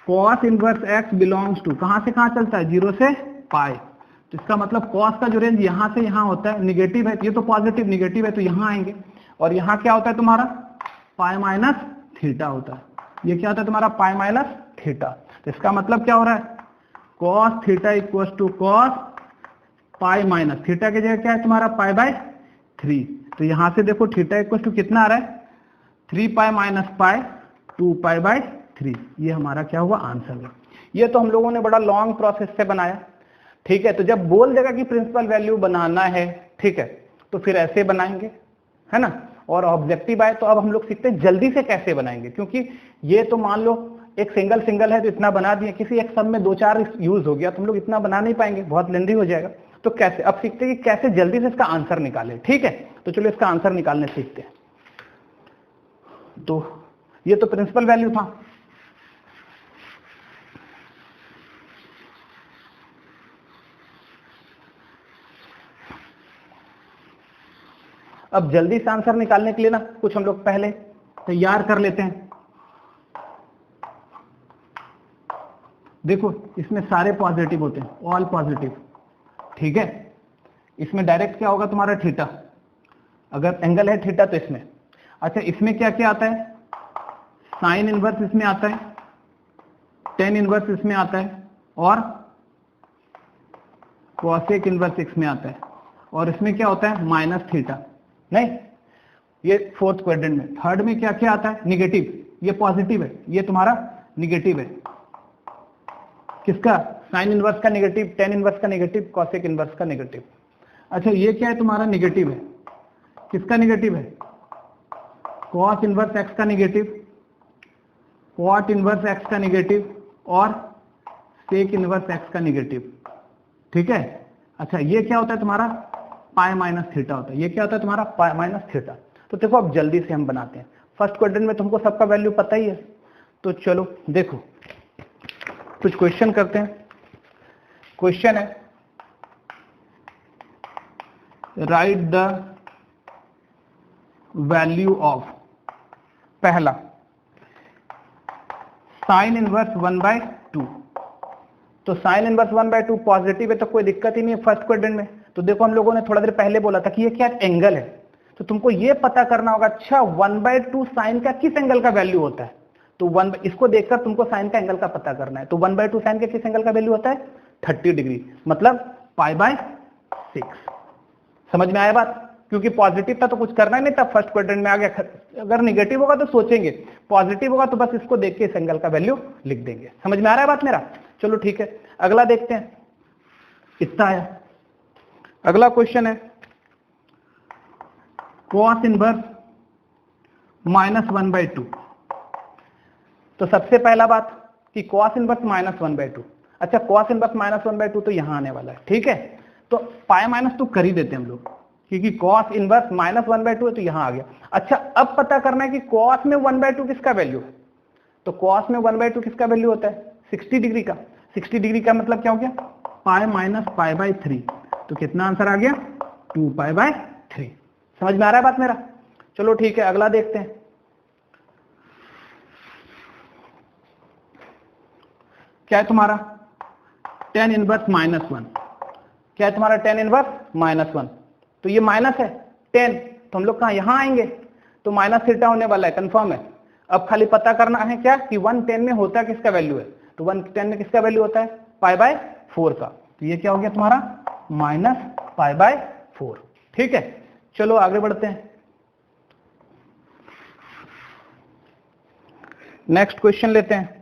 cos inverse x belongs to, कहां से कहां चलता है, 0 से पाई, तो इसका मतलब कॉस का जो रेंज यहां से यहां होता है, निगेटिव है, ये तो पॉजिटिव निगेटिव है तो यहां आएंगे, और यहां क्या होता है तुम्हारा पाई माइनस थीटा होता है, ये क्या होता है तुम्हारा पाई माइनस थीटा। तो इसका मतलब क्या हो रहा है, cos theta equals to cos pi minus theta की जगह क्या है तुम्हारा π/3। तो यहां से देखो थीटा इक्वल्स टू कितना आ रहा है, 3 पाई माइनस पाई 2 π/3, ये हमारा क्या हुआ, आंसर है। ये तो हम लोगों ने बड़ा लॉन्ग प्रोसेस से बनाया, ठीक है। तो जब बोल देगा कि प्रिंसिपल वैल्यू बनाना है, ठीक है, तो फिर ऐसे बनाएंगे, है ना। और ऑब्जेक्टिव आए तो अब हम लोग सीखते हैं जल्दी से कैसे बनाएंगे, क्योंकि ये तो मान लो एक सिंगल सिंगल है तो इतना बना दिए, किसी एक सब में 2-4 यूज हो गया, तुम लोग इतना बना नहीं पाएंगे, बहुत लेंदी हो जाएगा। तो कैसे, अब सीखते हैं कि कैसे जल्दी से इसका आंसर निकालें। ठीक है, तो चलो इसका आंसर निकालने सीखते हैं। तो ये तो प्रिंसिपल वैल्यू था। अब जल्दी से आंसर निकालने के लिए ना कुछ हम लोग पहले तैयार कर लेते हैं। देखो इसमें सारे पॉजिटिव होते हैं, ऑल पॉजिटिव। ठीक है, इसमें डायरेक्ट क्या होगा तुम्हारा थीटा, अगर एंगल है थीटा तो इसमें। अच्छा इसमें क्या क्या आता है, साइन इनवर्स इसमें आता है, टेन इनवर्स इसमें आता है, और कॉसेक इनवर्स इसमें आता है, और इसमें क्या होता है माइनस थीटा। नहीं, ये फोर्थ क्वाड्रेंट में। थर्ड में क्या क्या आता है, निगेटिव, ये पॉजिटिव है, ये तुम्हारा निगेटिव है। किसका, साइन इनवर्स का निगेटिव, टेन इनवर्स का निगेटिव, कॉसेक इनवर्स का निगेटिव। अच्छा ये क्या है तुम्हारा निगेटिव है, किसका निगेटिव है, कॉस इनवर्स एक्स का निगेटिव, कॉट इनवर्स एक्स का निगेटिव, और सेक इनवर्स एक्स का निगेटिव। ठीक है, अच्छा ये क्या होता है तुम्हारा पाई माइनस थीटा होता है, ये क्या होता है तुम्हारा पाई माइनस थीटा। तो देखो अब जल्दी से हम बनाते हैं। फर्स्ट क्वाड्रेंट में तुमको सबका वैल्यू पता ही है, तो चलो देखो कुछ क्वेश्चन करते हैं। क्वेश्चन है राइट द वैल्यू ऑफ, पहला साइन इनवर्स 1/2। तो साइन इनवर्स 1/2 पॉजिटिव है तो कोई दिक्कत ही नहीं है फर्स्ट क्वाड्रेंट में। तो देखो हम लोगों ने थोड़ा देर पहले बोला था कि ये क्या एंगल है, तो तुमको ये पता करना होगा अच्छा 1/2 साइन का किस एंगल का वैल्यू होता है। तो इसको देखकर तुमको साइन का एंगल का पता करना है। तो 1/2 साइन के किस एंगल का वैल्यू होता है 30 डिग्री, मतलब π/6। समझ में आया बात, क्योंकि पॉजिटिव था तो कुछ करना ही नहीं था, फर्स्ट क्वाड्रेंट में आ गया। अगर निगेटिव होगा तो सोचेंगे, पॉजिटिव होगा तो बस इसको देख के इस एंगल का वैल्यू लिख देंगे। समझ में आ रहा है बात मेरा, चलो ठीक है अगला देखते हैं। कितना आया, अगला क्वेश्चन है कॉस इनवर्स -1/2। तो सबसे पहला बात कि कॉस इनवर्स -1/2। अच्छा कॉस इनवर्स -1/2 तो यहां आने वाला है। ठीक है, तो पाई माइनस तो कर ही देते हम लोग, क्योंकि कॉस इनवर्स -1/2 है तो यहां आ गया। अच्छा अब पता करना है कि कॉस में 1/2 किसका वैल्यू है। तो कॉस में 1/2 किसका वैल्यू होता है 60 डिग्री का। 60 डिग्री का मतलब क्या हो गया पाई माइनस π/3। तो कितना आंसर आ गया 2π/3। समझ में आ रहा है बात मेरा, चलो ठीक है अगला देखते हैं। क्या है तुम्हारा tan इनवर्स -1। क्या है तुम्हारा tan इनवर्स -1। तो ये माइनस है 10, तो हम लोग कहां यहां आएंगे, तो माइनस थीटा होने वाला है, कंफर्म है। अब खाली पता करना है क्या कि 110 में होता किसका वैल्यू है। तो 110 में किसका वैल्यू होता है π/4 का। तो ये क्या हो गया तुम्हारा -π/4। ठीक है, चलो आगे बढ़ते हैं। नेक्स्ट क्वेश्चन लेते हैं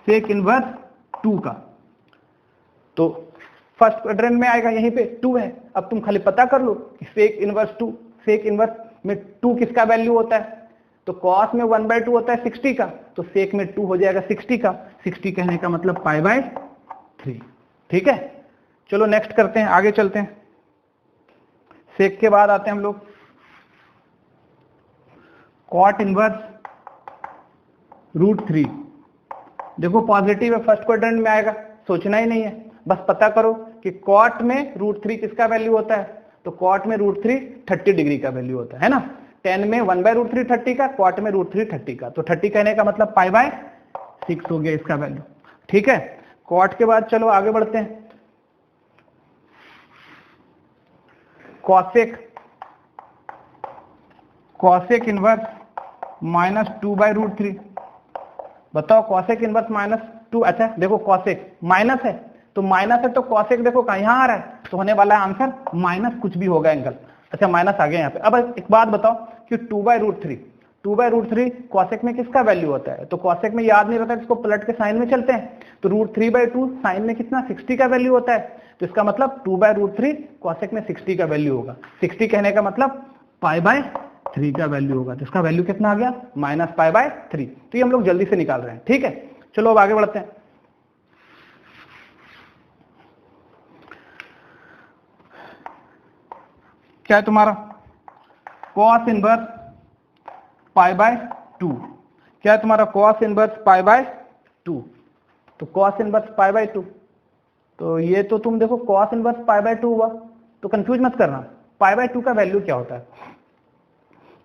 सेक इनवर्स 2 का। तो फर्स्ट क्वाड्रेंट में आएगा, यहीं पे 2 है। अब तुम खाली पता कर लो कि सेक इनवर्स 2, सेक इनवर्स में 2 किसका वैल्यू होता है। तो कॉस में 1/2 होता है 60 का, तो सेक में 2 हो जाएगा 60 का। 60 कहने का मतलब π/3। ठीक है, चलो नेक्स्ट करते हैं, आगे चलते हैं। सेक के बाद आते हैं हम लोग कॉट इनवर्स √3। देखो पॉजिटिव है, फर्स्ट क्वाड्रेंट में आएगा, सोचना ही नहीं है, बस पता करो कि कॉट में √3 किसका वैल्यू होता है। तो कॉट में √3 30 डिग्री का वैल्यू होता है ना। 10 में 1/√3 30 का, कॉट में √3 30 का। तो 30 कहने का मतलब π/6 हो गया इसका वैल्यू। ठीक है, कॉट के बाद चलो आगे बढ़ते हैं। Cosec inverse -2/√3। बताओ कॉसेक इनवर्स -2। अच्छा देखो कॉसेक माइनस है, तो माइनस है तो कॉसेक देखो कहां यहां आ रहा है, तो होने वाला है आंसर माइनस कुछ भी होगा एंगल। अच्छा माइनस आ गया यहाँ पे। अब एक बात बताओ कि 2/√3 कॉसेक में किसका वैल्यू होता है। तो कॉसेक में याद नहीं रहता, इसको पलट के साइन में चलते हैं। तो √3/2 साइन में कितना 60 का वैल्यू होता है। तो इसका मतलब 2/√3 कॉसेक में 60 का वैल्यू होगा। 60 कहने का मतलब π/3 3 का वैल्यू होगा, तो इसका वैल्यू कितना आ गया -π/3। तो ये हम लोग जल्दी से निकाल रहे हैं, ठीक है। चलो अब आगे बढ़ते हैं। क्या है तुम्हारा cos इनवर्स π/2। क्या है तुम्हारा cos इनवर्स π/2। तो cos इनवर्स π/2, तो ये तो तुम देखो cos इनवर्स π/2 हुआ, तो कंफ्यूज मत करना। π/2 का वैल्यू क्या होता है?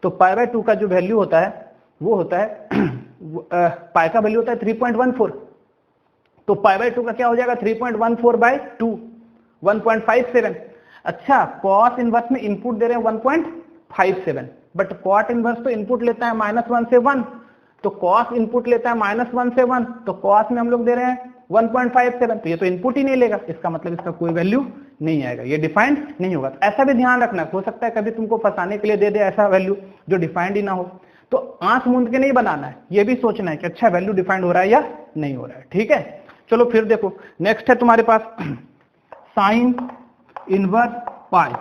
तो π/2 का जो वैल्यू होता है वो होता है पाई का वैल्यू होता है 3.14। तो π/2 का क्या हो जाएगा 3.14/2, 1.57। अच्छा, cos इनवर्स में इनपुट दे रहे हैं 1.57, बट cot इनवर्स तो इनपुट लेता है -1 से 1, तो cos इनपुट लेता है -1 से 1, तो cos में हम लोग दे रहे हैं 1.57, तो ये तो इनपुट ही नहीं लेगा, इसका मतलब इसका कोई वैल्यू नहीं आएगा, ये डिफाइंड नहीं होगा। तो ऐसा भी ध्यान रखना, हो सकता है कभी तुमको फंसाने के लिए दे दे ऐसा वैल्यू जो डिफाइंड ही ना हो, तो आंख मूंद के नहीं बनाना है, ये भी सोचना है कि अच्छा वैल्यू डिफाइंड हो रहा है या नहीं हो रहा है, ठीक है। चलो फिर देखो नेक्स्ट है तुम्हारे पास साइन इनवर्स पाई।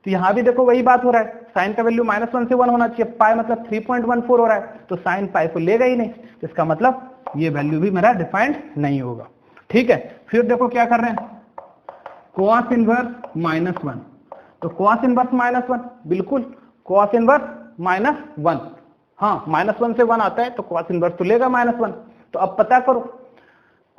तो यहां भी देखो वही बात हो रहा है, साइन का वैल्यू -1 से 1 होना चाहिए, पाई मतलब 3.14 हो रहा है, तो साइन पाई को लेगा ही नहीं, तो इसका मतलब ये वैल्यू भी मेरा डिफाइंड नहीं होगा, ठीक है। फिर देखो क्या कर रहे हैं, cos इनवर्स -1। तो cos इनवर्स -1, बिल्कुल cos इनवर्स -1, हाँ -1 से 1 आता है तो cos इनवर्स तो लेगा -1। तो अब पता करो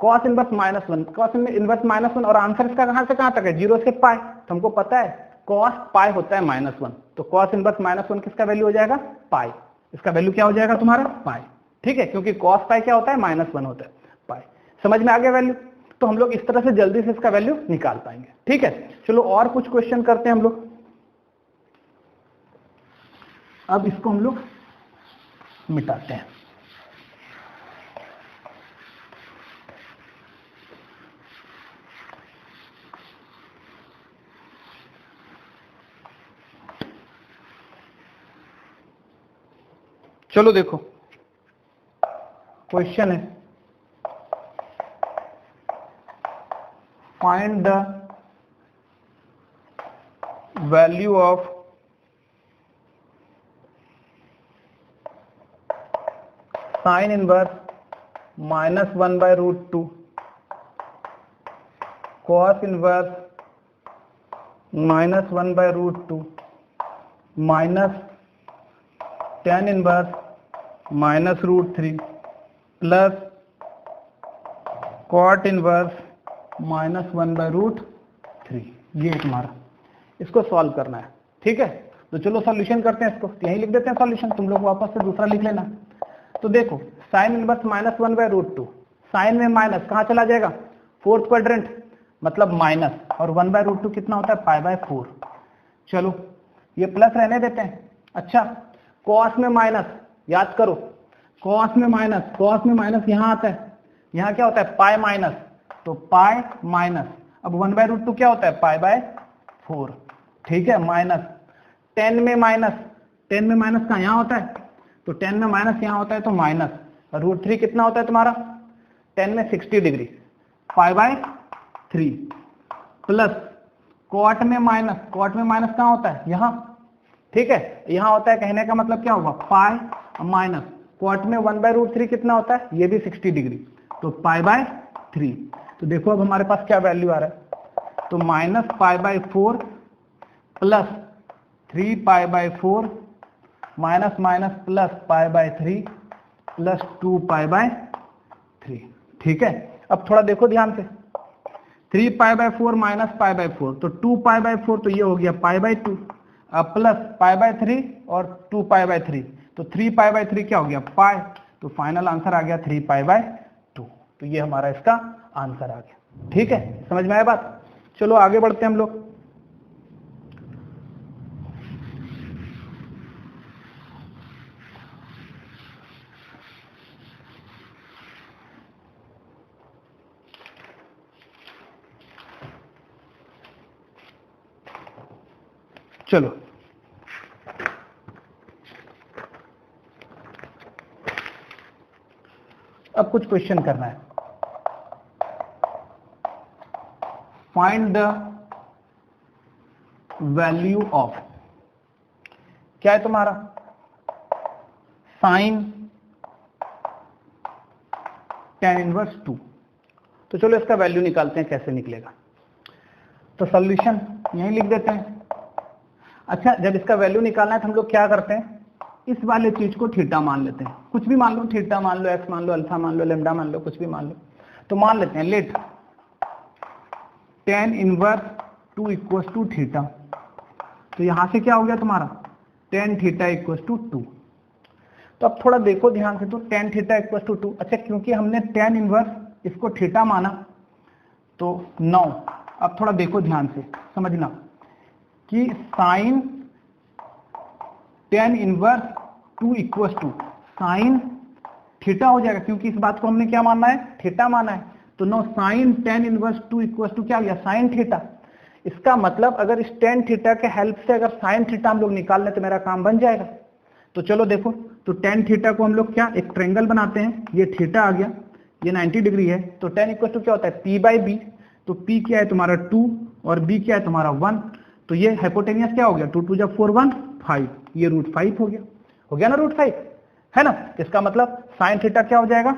cos इनवर्स -1, cos इनवर्स -1, और आंसर इसका कहां से कहां तक है 0 से पाई, तो हमको पता है cos पाई होता है -1, तो cos इनवर्स -1 किसका वैल्यू हो जाएगा पाई, इसका वैल्यू क्या हो जाएगा तुम्हारा पाई, ठीक है, क्योंकि cos पाई क्या होता है -1 होता है पाई। समझ में आ गया वैल्यू? तो हम लोग इस तरह से जल्दी से इसका वैल्यू निकाल पाएंगे, ठीक है। चलो और कुछ क्वेश्चन करते हैं हम लोग। अब इसको हम लोग मिटाते हैं। चलो देखो क्वेश्चन है, find the value of sign inverse -1/√2, cos inverse -1/√2, minus tan inverse -√3 plus cot inverse -1/√3, ये तुम्हारा इसको सॉल्व करना है, ठीक है। तो चलो सॉल्यूशन करते हैं इसको, यहीं लिख देते हैं सॉल्यूशन, तुम लोग वापस से दूसरा लिख लेना। तो देखो साइन इनवर्स -1/√2, साइन में माइनस कहाँ चला जाएगा, फोर्थ क्वाड्रेंट, मतलब माइनस, और 1/√2 कितना होता है π/4। चलो ये प्लस रहने देते हैं। अच्छा cos में माइनस, याद करो cos में माइनस यहाँ आता है, यहाँ क्या होता है पाई माइनस, तो पाई माइनस, अब 1/√2 क्या होता है π/4, ठीक है, माइनस 10 में माइनस का यहाँ होता है, तो 10 में माइनस यहाँ होता है तो माइनस, √3 कितना होता है तुम्हारा 10 में 60 डिग्री, π/3 प्लस cot में माइनस कहाँ होता है यहाँ, ठीक है, यहाँ होता है, कहने का मतलब क्या होगा पाई माइनस, cot में 1/√3 कितना होता है, ये भी 60 डिग्री, तो π/3। तो देखो अब हमारे पास क्या वैल्यू आ रहा है, तो -π/4 plus 3π/4 minus minus plus π/3 plus 2π/3, ठीक है। अब थोड़ा देखो ध्यान से, 3π/4 माइनस π/4, तो 2π/4, तो ये हो गया π/2, अब प्लस π/3 और 2π/3, तो 3π/3 क्या हो गया पाई, तो फाइनल आंसर आ गया 3π/2। तो ये हमारा इसका आंसर आ गया, ठीक है, समझ में आया बात। चलो आगे बढ़ते हैं हम लोग। चलो अब कुछ क्वेश्चन करना है, फाइंड द वैल्यू ऑफ, क्या है तुम्हारा साइन tan इनवर्स 2। तो चलो इसका वैल्यू निकालते हैं, कैसे निकलेगा। तो सॉल्यूशन यहीं लिख देते हैं। अच्छा, जब इसका वैल्यू निकालना है तो हम लोग क्या करते हैं, इस वाले चीज को थीटा मान लेते हैं। कुछ भी मान लो, थीटा मान लो, एक्स मान लो, अल्फा मान लो, लेमडा मान लो, कुछ भी मान लो। तो मान लेते हैं let tan inverse 2 equals to theta. तो यहां से क्या हो गया तुम्हारा, tan थीटा इक्वल्स टू 2। तो अब थोड़ा देखो ध्यान से, तो tan थीटा इक्वल्स टू 2। अच्छा, क्योंकि हमने tan इनवर्स इसको थीटा माना तो 9। अब थोड़ा देखो ध्यान से, समझना कि sine tan inverse 2 equals to sine theta हो जाएगा, क्योंकि इस बात को हमने क्या मानना है, थीटा माना है। तो no sine tan inverse 2 equals to क्या हो गया, साइन थीटा। इसका मतलब अगर इस tan थीटा के हेल्प से अगर साइन थीटा हम लोग निकाल लें तो मेरा काम बन जाएगा। तो चलो देखो, तो tan थीटा को हम लोग क्या, एक ट्रायंगल बनाते हैं। ये थीटा आ गया, ये 90 डिग्री है। तो tan इक्वल टू क्या होता है, p बाई बी। तो p क्या है तुम्हारा 2 और b क्या है तुम्हारा 1। तो ये हाइपोटेनियस क्या हो गया, 2 2 जब 4 1 5, ये √5 हो गया ना, √5 है ना। इसका मतलब साइन थीटा क्या हो जाएगा,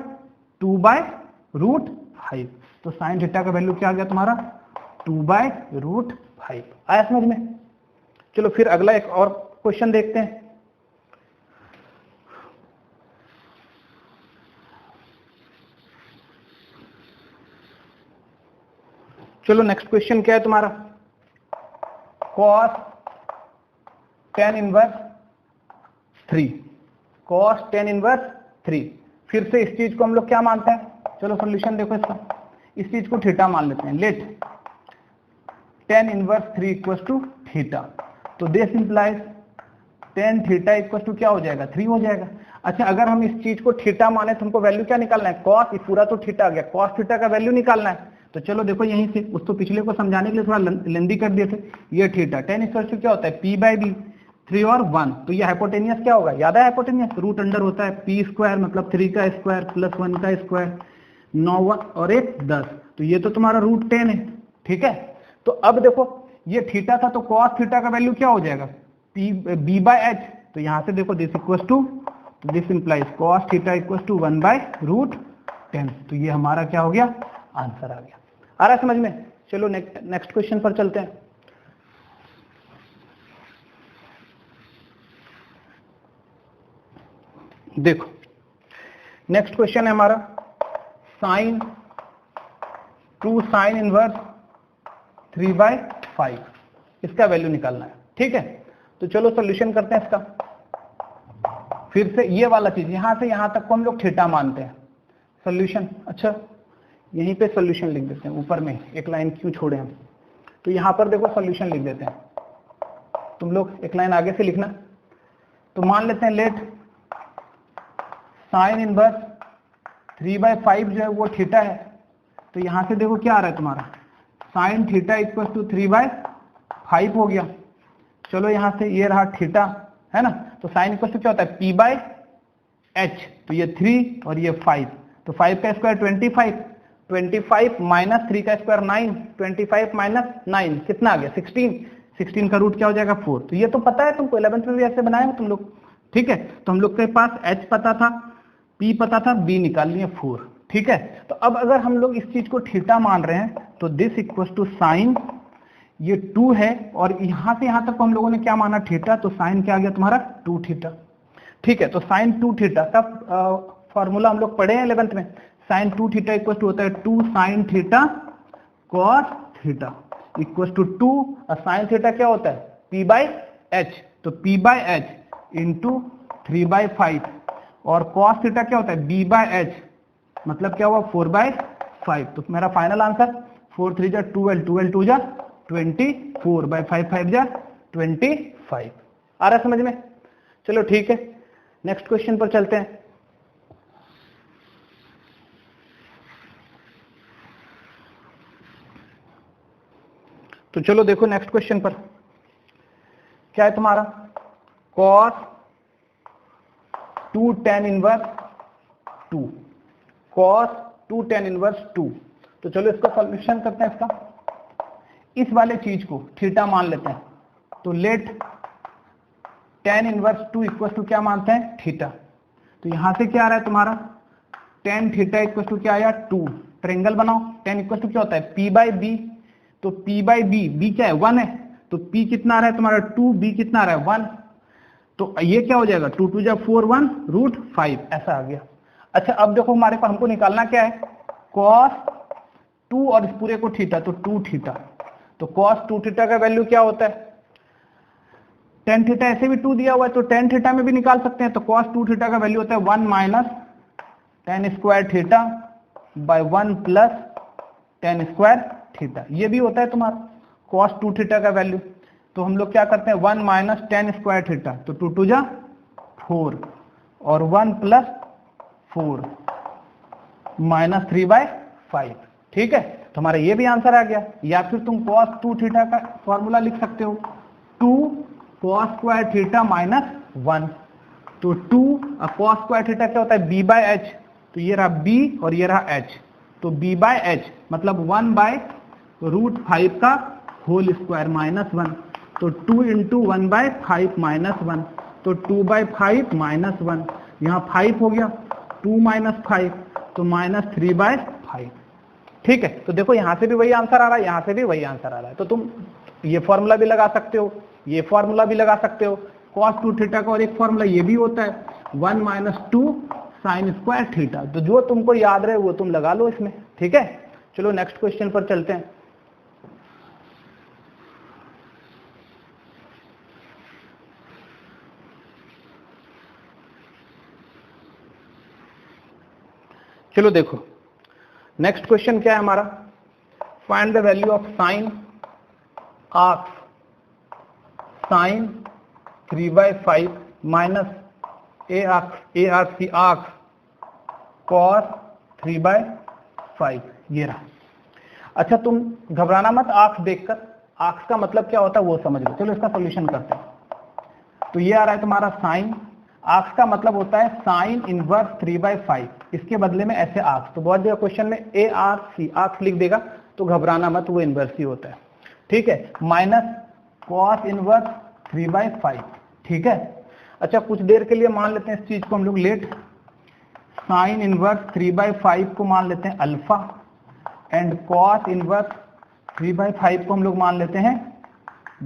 2/√5। तो साइन थीटा का वैल्यू क्या आ गया तुम्हारा, 2/√5। आया समझ में। चलो फिर अगला एक और क्वेश्चन देखते हैं। चलो नेक्स्ट क्वेश्चन क्या है तुम्हारा, cos tan inverse 3, cos tan inverse 3। फिर से इस चीज को हम लोग क्या मानते हैं, चलो सॉल्यूशन देखो इसका, इस चीज को थीटा मान लेते हैं। Let tan inverse 3 equals to theta. तो this implies tan theta equals to क्या हो जाएगा, 3 हो जाएगा। अच्छा, अगर हम इस चीज को थीटा माने तो हमको वैल्यू क्या निकालना है, cos, ये पूरा तो थीटा आ गया, cos थीटा का वैल्यू निकालना है। तो चलो देखो यहीं से, उसको पिछले को समझाने के लिए थोड़ा लेंदी कर दिए थे। ये थीटा tan इक्वल्स टू क्या होता है, p बाई बी, 3 और 1। तो ये हाइपोटेनियस क्या होगा, याद है हाइपोटेनियस, रूट अंडर होता है p स्क्वायर, मतलब 3 का स्क्वायर प्लस 1 का स्क्वायर, 9 और 1 10। तो ये तो तुम्हारा √10 है, ठीक है। तो अब देखो ये थीटा था, तो cos थीटा का वैल्यू क्या हो जाएगा, b बाई एच। तो यहां से देखो this equals to, this implies cos theta equals to 1/√10। तो ये हमारा क्या हो गया, आंसर आ गया। आ रहा है समझ में। चलो नेक्स्ट क्वेश्चन पर चलते हैं। देखो नेक्स्ट क्वेश्चन है हमारा साइन 2 साइन इनवर्स 3/5। इसका वैल्यू निकालना है, ठीक है। तो चलो सॉल्यूशन करते हैं इसका। फिर से ये वाला चीज, यहां से यहां तक को हम लोग थीटा मानते हैं। सॉल्यूशन, अच्छा यहीं पे सॉल्यूशन लिख देते हैं, ऊपर में एक लाइन क्यों छोड़े हम। तो यहां पर देखो सॉल्यूशन लिख देते हैं, तुम लोग एक लाइन आगे से लिखना। तो मान लेते हैं लेट साइन इनवर्स 3/5 जो है वो थीटा है। तो यहां से देखो क्या आ रहा है तुम्हारा, साइन थीटा इक्वल टू 3/5 हो गया। चलो यहां से ये रहा थीटा, है ना। तो साइन इक्वल टू क्या होता है, p/h। तो ये 3 और ये 5, तो 5 का स्क्वायर 25, 25 माइनस 3 का स्क्वायर 9, 25 माइनस 9 कितना आ गया, 16। 16 का रूट क्या हो जाएगा, 4। तो ये तो पता है तुमको, 11th में भी ऐसे बनाए हो तुम लोग, ठीक है। तो हम लोग के पास h पता था, p पता था, b निकाल लिए 4, ठीक है। तो अब अगर हम लोग इस चीज को थीटा मान रहे हैं तो दिस इक्वल्स टू साइन, ये 2 है और यहां से यहां तक हम लोगों ने क्या माना, थीटा। तो साइन क्या आ गया तुम्हारा, 2 थीटा, ठीक है। तो साइन 2 थीटा का फॉर्मूला हम लोग पढ़े हैं 11th में। साइन 2 थीटा इक्वल टू होता है 2 sine theta cos theta equal to 2, और साइन थीटा क्या होता है, p/h। तो p/h इंटू 3/5, और cos थीटा क्या होता है, b/h, मतलब क्या हुआ 4/5। तो मेरा फाइनल आंसर 4 3 जा 12, 12 2 जा 24/5 5 जा 25। आ रहा है समझ में। चलो ठीक है, नेक्स्ट क्वेश्चन पर चलते हैं। तो चलो देखो नेक्स्ट क्वेश्चन पर क्या है तुम्हारा, cos 2 tan inverse 2, cos 2 tan inverse 2। तो चलो इसका सॉल्यूशन करते हैं इसका। इस वाले चीज को थीटा मान लेते हैं। तो let tan inverse 2 equal to क्या मानते हैं, थीटा। तो यहां से क्या आ रहा है तुम्हारा tan थीटा इक्वल टू क्या आया 2। ट्रायंगल बनाओ, tan इक्वल टू क्या होता है p बाई बी, तो p बाई बी, बी क्या है 1 है, तो p कितना आ रहा है तुम्हारा 2, b कितना आ रहा है 1, तो ये क्या हो जाएगा 2 2 जा 4 1 रूट 5 ऐसा आ गया। अच्छा अब देखो हमारे पास हमको निकालना क्या है cos 2 और इस पूरे को थीटा, तो 2 थीटा, तो cos 2 थीटा का वैल्यू क्या होता है, tan थीटा ऐसे भी 2 दिया हुआ है तो tan थीटा में भी निकाल सकते हैं, तो cos 2 थीटा का वैल्यू होता है 1 minus tan square theta by 1 plus tan square theta, ये भी होता है तुम्हारा cos 2 थीटा का वैल्यू। तो हम लोग क्या करते हैं 1 माइनस tan स्क्वायर थीटा, तो 2 2 जा 4 और 1 प्लस 4 माइनस 3 बाय 5, ठीक है, तो हमारा ये भी आंसर आ गया। या फिर तुम cos 2 थीटा का फॉर्मूला लिख सकते हो 2 cos स्क्वायर थीटा माइनस 1, तो 2 cos स्क्वायर थीटा क्या होता है b बाय एच, तो ये रहा b और ये रहा h, तो b बाय एच मतलब 1 बाय रूट 5 का होल स्क्वायर माइनस 1, तो 2 इंटू 1 बाय 5 माइनस 1, तो 2 बाय 5 माइनस 1, यहाँ 5 हो गया 2 माइनस 5 तो माइनस 3 बाय 5, ठीक है। तो देखो यहाँ से भी वही आंसर आ रहा है, यहाँ से भी वही आंसर आ रहा है, तो तुम ये फॉर्मूला भी लगा सकते हो, ये फॉर्मूला भी लगा सकते हो cos 2 थीटा का, और एक फॉर्मूला ये भी होता है 1 माइनस 2 साइन स्क्वायर थीटा, तो जो तुमको याद रहे वो तुम लगा लो इसमें, ठीक है। चलो नेक्स्ट क्वेश्चन पर चलते हैं। चलो देखो नेक्स्ट क्वेश्चन क्या है हमारा, find the value of sine arc sine 3 by 5 minus a arc की आर्क्स कॉस 3 बाई 5, ये रहा। अच्छा तुम घबराना मत, आर्क्स देखकर, आर्क्स का मतलब क्या होता है वो समझ लो। चलो इसका सॉल्यूशन करते हैं। तो ये आ रहा है तुम्हारा साइन, आर्क्स का मतलब होता है साइन इनवर्स 3 बाई 5, इसके बदले में ऐसे आर्क्स, तो बहुत जगह क्वेश्चन में ए आर सी आर्क्स लिख देगा, तो घबराना मत, वो इनवर्स ही होता है, ठीक है, माइनस कॉस इनवर्स 3 बाई 5, ठीक है। अच्छा कुछ देर के लिए मान लेते हैं इस चीज को हम लोग लेट, साइन इनवर्स 3 बाई 5 को मान लेते हैं alpha and cos inverse 3 by 5 को हम लोग मान लेते हैं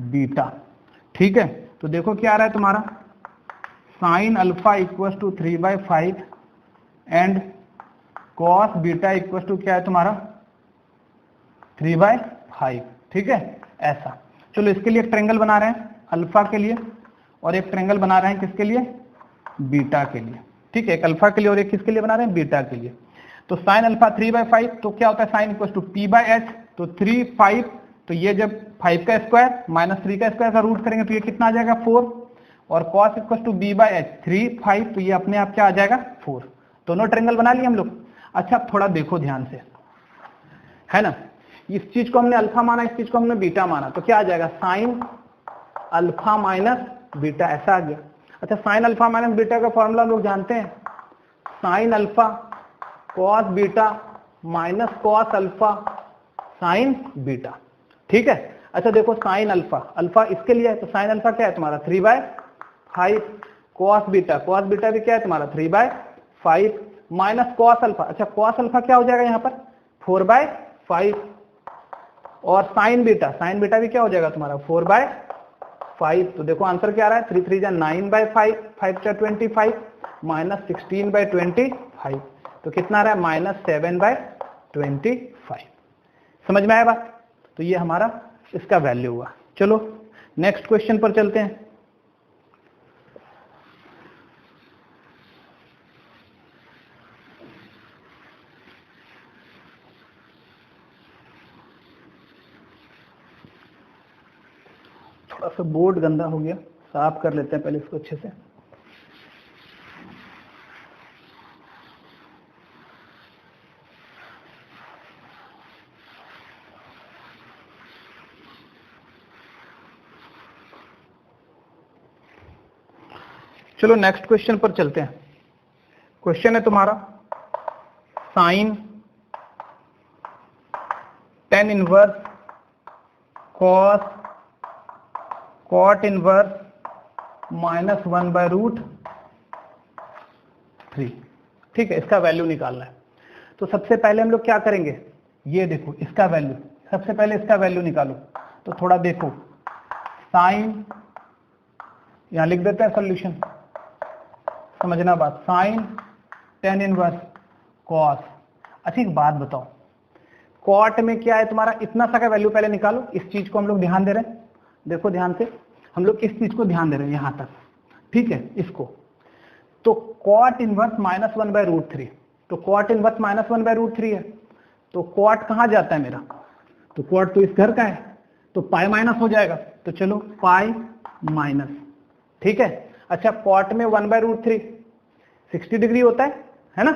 बीटा, ठीक है। तो देखो क्या आ रहा है तुम्हारा sine alpha equal to 3 by 5 and cos beta equal to क्या है तुम्हारा 3 बाई 5, ठीक है ऐसा। चलो इसके लिए एक ट्रायंगल बना रहे हैं अल्फा के लिए और एक ट्रायंगल बना रहे हैं किसके लिए बीटा के लिए, ठीक है, एक अल्फा के लिए और एक किसके लिए बना रहे हैं बीटा के लिए। तो साइन अल्फा 3 बाई 5 तो क्या होता है sine equal to P by H, तो 3 5, तो ये जब 5 का स्क्वायर माइनस 3 का स्क्वायर का रूट करेंगे तो ये कितना आ जाएगा 4, और cos equal to B by H 3 5, तो ये अपने आप क्या आ जाएगा 4, दोनों ट्रायंगल बना लिए हम लोग। अच्छा थोड़ा देखो ध्यान से, है ना, इस चीज को हमने अल्फा माना, इस चीज को हमने बीटा माना, तो क्या आ जाएगा साइन अल्फा माइनस बीटा, ऐसा आ गया। अच्छा साइन अल्फा माइनस बीटा का फॉर्मूला लोग जानते हैं, sine alpha cos beta minus cos alpha sign beta, ठीक है। अच्छा देखो साइन अल्फा, अल्फा इसके लिए है तो साइन अल्फा क्या है तुम्हारा 3 बाई 5, कॉस बीटा भी क्या है तुम्हारा 3 बाई 5 माइनस कॉस अल्फा, अच्छा कॉस अल्फा क्या हो जाएगा यहाँ पर 4 बाई 5, और साइन बीटा भी क्या हो जाएगा तुम्हारा 4 बाई 5, तो देखो आंसर क्या आ रहा है 3 3 जा 9 बाई 5, 5 जा 25 माइनस 16 बाई 25, तो कितना आ रहा है माइनस 7 बाई 25, समझ में आया बात। तो ये हमारा इसका वैल्यू हुआ। चलो नेक्स्ट क्वेश्चन पर चलते हैं। थोड़ा सा बोर्ड गंदा हो गया, साफ कर लेते हैं पहले इसको अच्छे से। चलो नेक्स्ट क्वेश्चन पर चलते हैं। क्वेश्चन है तुम्हारा sine tan inverse cos cot inverse minus 1 by root 3। ठीक है, इसका वैल्यू निकालना है। तो सबसे पहले हम लोग क्या करेंगे, ये देखो इसका वैल्यू, सबसे पहले इसका वैल्यू निकालो। तो थोड़ा देखो, साइन, यहां लिख देते हैं सॉल्यूशन, समझना बात, साइन tan इनवर्स कॉस। अच्छा एक बात बताओ, कॉट में क्या है तुम्हारा, इतना सा का वैल्यू पहले निकालो। इस चीज को हम लोग ध्यान दे रहे हैं, देखो ध्यान से, हम लोग इस चीज को ध्यान दे रहे हैं यहां तक, ठीक है इसको। तो कॉट इनवर्स -1/√3, तो कॉट इनवर्स -1/√3 है, तो कॉट कहां जाता है मेरा, तो कॉट तो इस घर का है, तो पाई माइनस हो जाएगा। तो चलो पाई माइनस, ठीक है। अच्छा कॉट में 1/√3 60 डिग्री होता है ना।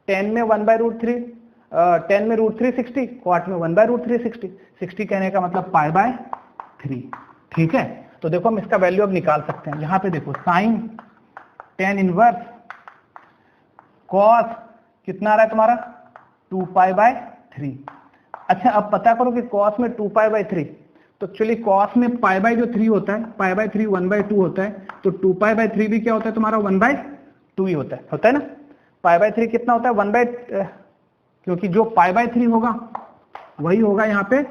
10 में 1/√3, 10 में √3 60, कॉट में 1/√3 60, 60 कहने का मतलब पाई/3, ठीक है। तो देखो हम इसका वैल्यू अब निकाल सकते हैं। यहां पे देखो साइन tan इनवर्स कॉस कितना आ रहा है तुम्हारा 2π/3। अच्छा अब पता करो कि कॉस में 2π/3, तो एक्चुअली कॉस में π/3 होता है, π/3 1/2 होता है, तो 2π/3 भी क्या होता है तुम्हारा 1/2 ही होता है ना। π/3 कितना होता है 1/, क्योंकि जो π/3 होगा वही होगा यहाँ पे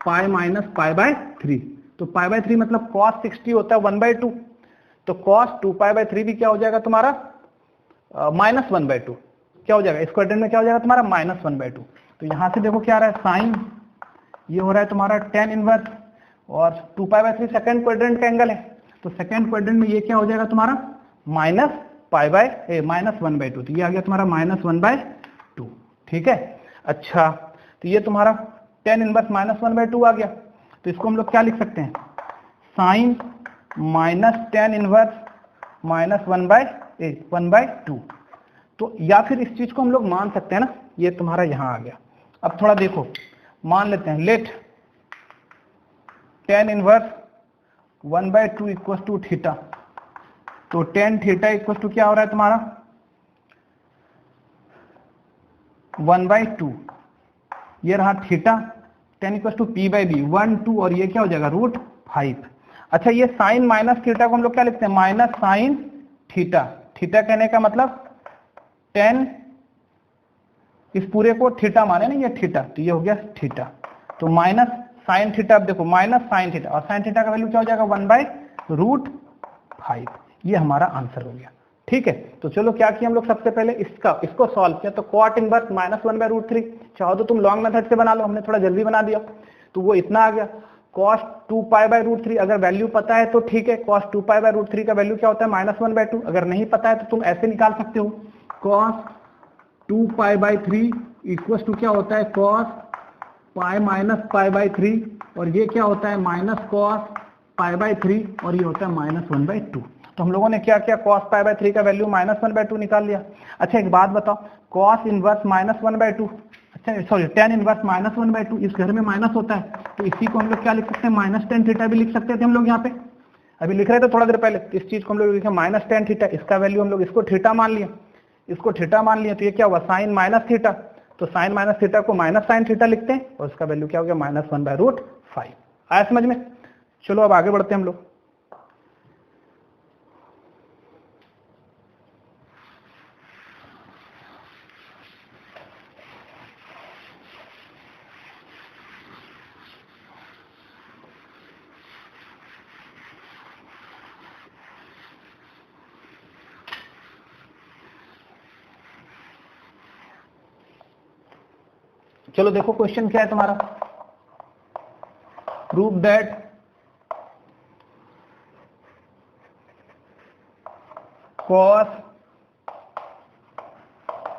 पाई माइनस π/3, तो π/3 मतलब cos 60 होता है 1/2, तो cos 2π/3 भी क्या हो जाएगा तुम्हारा -1/2, क्या हो जाएगा इस क्वाड्रेंट में क्या हो जाएगा तुम्हारा -1/2। तो यहां से देखो क्या आ रहा है, साइन ये हो रहा है तुम्हारा tan इनवर्स, और 2π/3 सेकंड क्वाड्रेंट का एंगल है, तो सेकंड क्वाड्रेंट में ये क्या हो जाएगा तुम्हारा -1/2, तो ये आ गया तुम्हारा -1/2, ठीक है। अच्छा तो ये तुम्हारा tan इनवर्स -1/2 आ गया, तो इसको हम लोग क्या लिख सकते हैं, साइन माइनस tan इनवर्स -1/2। तो या फिर इस चीज को हम लोग मान सकते हैं ना, ये तुम्हारा यहां आ गया। अब थोड़ा देखो, मान लेते हैं let tan inverse 1/2 equal to theta, तो tan थीटा इक्वल टू क्या हो रहा है तुम्हारा 1/2, ये रहा theta, tan equal to p/b 1 2, और ये क्या हो जाएगा √5। अच्छा ये साइन माइनस थीटा को हम लोग क्या लिखते हैं, माइनस साइन थीटा, थीटा कहने का मतलब tan, इस पूरे को थीटा माने ना, ये थीटा, तो ये हो गया थीटा, तो माइनस साइन थीटा। अब देखो माइनस साइन थीटा, और साइन थीटा का वैल्यू क्या हो जाएगा 1/√5, ये हमारा आंसर हो गया, ठीक है। तो चलो क्या किया हम लोग, सबसे पहले इसको सॉल्व किया, तो कॉट इनवर्स -1/√3, चाहो तो तुम लॉन्ग मेथड से बना लो, हमने थोड़ा जल्दी बना दिया, तो वो इतना आ गया। कॉस 2π/√3, अगर वैल्यू पता है तो ठीक है, कॉस 2π/√3 का वैल्यू क्या होता है -1/2, अगर नहीं पता है तो तुम ऐसे निकाल सकते हो, कॉस 2π/3 इक्वल टू क्या होता है कॉस पाई माइनस π/3, और ये क्या होता है माइनस कॉस π/3, और ये होता है -1/2। तो हम लोगों ने क्या किया, cos π/3 का वैल्यू -1/2 निकाल लिया। अच्छा एक बात बताओ, cos इनवर्स -1/2, अच्छा सॉरी tan इनवर्स -1/2, इस घर में माइनस होता है, तो इसी को हम लोग क्या लिख सकते हैं, -tan थीटा भी लिख सकते थे हम लोग। यहाँ पे अभी लिख रहे थे थोड़ा देर पहले, इस चीज को हम लोग लिखे -tan थीटा, इसका वैल्यू हम लोग इसको थीटा मान लिया, इसको थीटा मान लिया, तो ये क्या हुआ साइन माइनस थीटा, तो साइन माइनस थीटा को माइनस साइन थीटा लिखते हैं, और उसका वैल्यू क्या हो गया -1/√5। आया समझ में। चलो अब आगे बढ़ते हैं हम लोग। चलो देखो क्वेश्चन क्या है तुम्हारा, prove that cos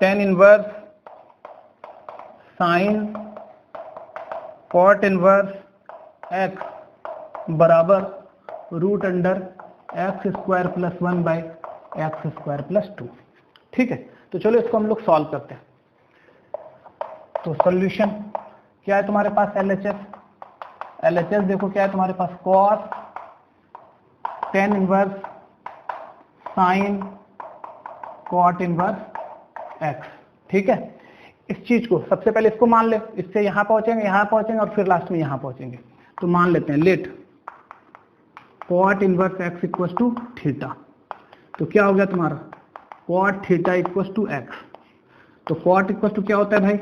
tan inverse sine cot inverse x बराबर √x² + 1/x² + 2, ठीक है। तो चलो इसको हम लोग सॉल्व करते हैं। तो सॉल्यूशन क्या है तुम्हारे पास, LHS देखो क्या है तुम्हारे पास, cos tan inverse sine cot inverse x, ठीक है। इस चीज को सबसे पहले इसको मान ले, इससे यहां पहुंचेंगे और फिर लास्ट में यहां पहुंचेंगे। तो मान लेते हैं let cot inverse x equal to theta, तो क्या हो गया तुम्हारा cot theta equal to x. तो कॉट इक्वल टू क्या होता है भाई,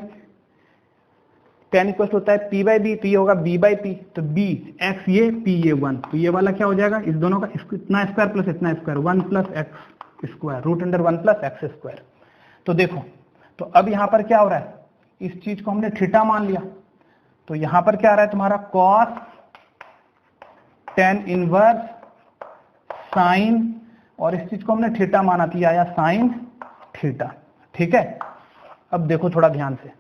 tan इक्वल होता है p बाई बी, तो ये होगा b बाई पी, तो b x ये p ये 1, तो ये वाला क्या हो जाएगा, इस दोनों का इतना स्क्वायर प्लस इतना square, 1 plus x square root under 1 plus x square. तो देखो, तो अब यहाँ पर क्या हो रहा है, इस चीज को हमने थीटा मान लिया, तो यहाँ पर क्या आ रहा है तुम्हारा कॉस tan इनवर्स साइन, और इस चीज को हमने थीटा माना, तो आया साइन थीटा। ठीक है, अब देखो थोड़ा ध्यान से,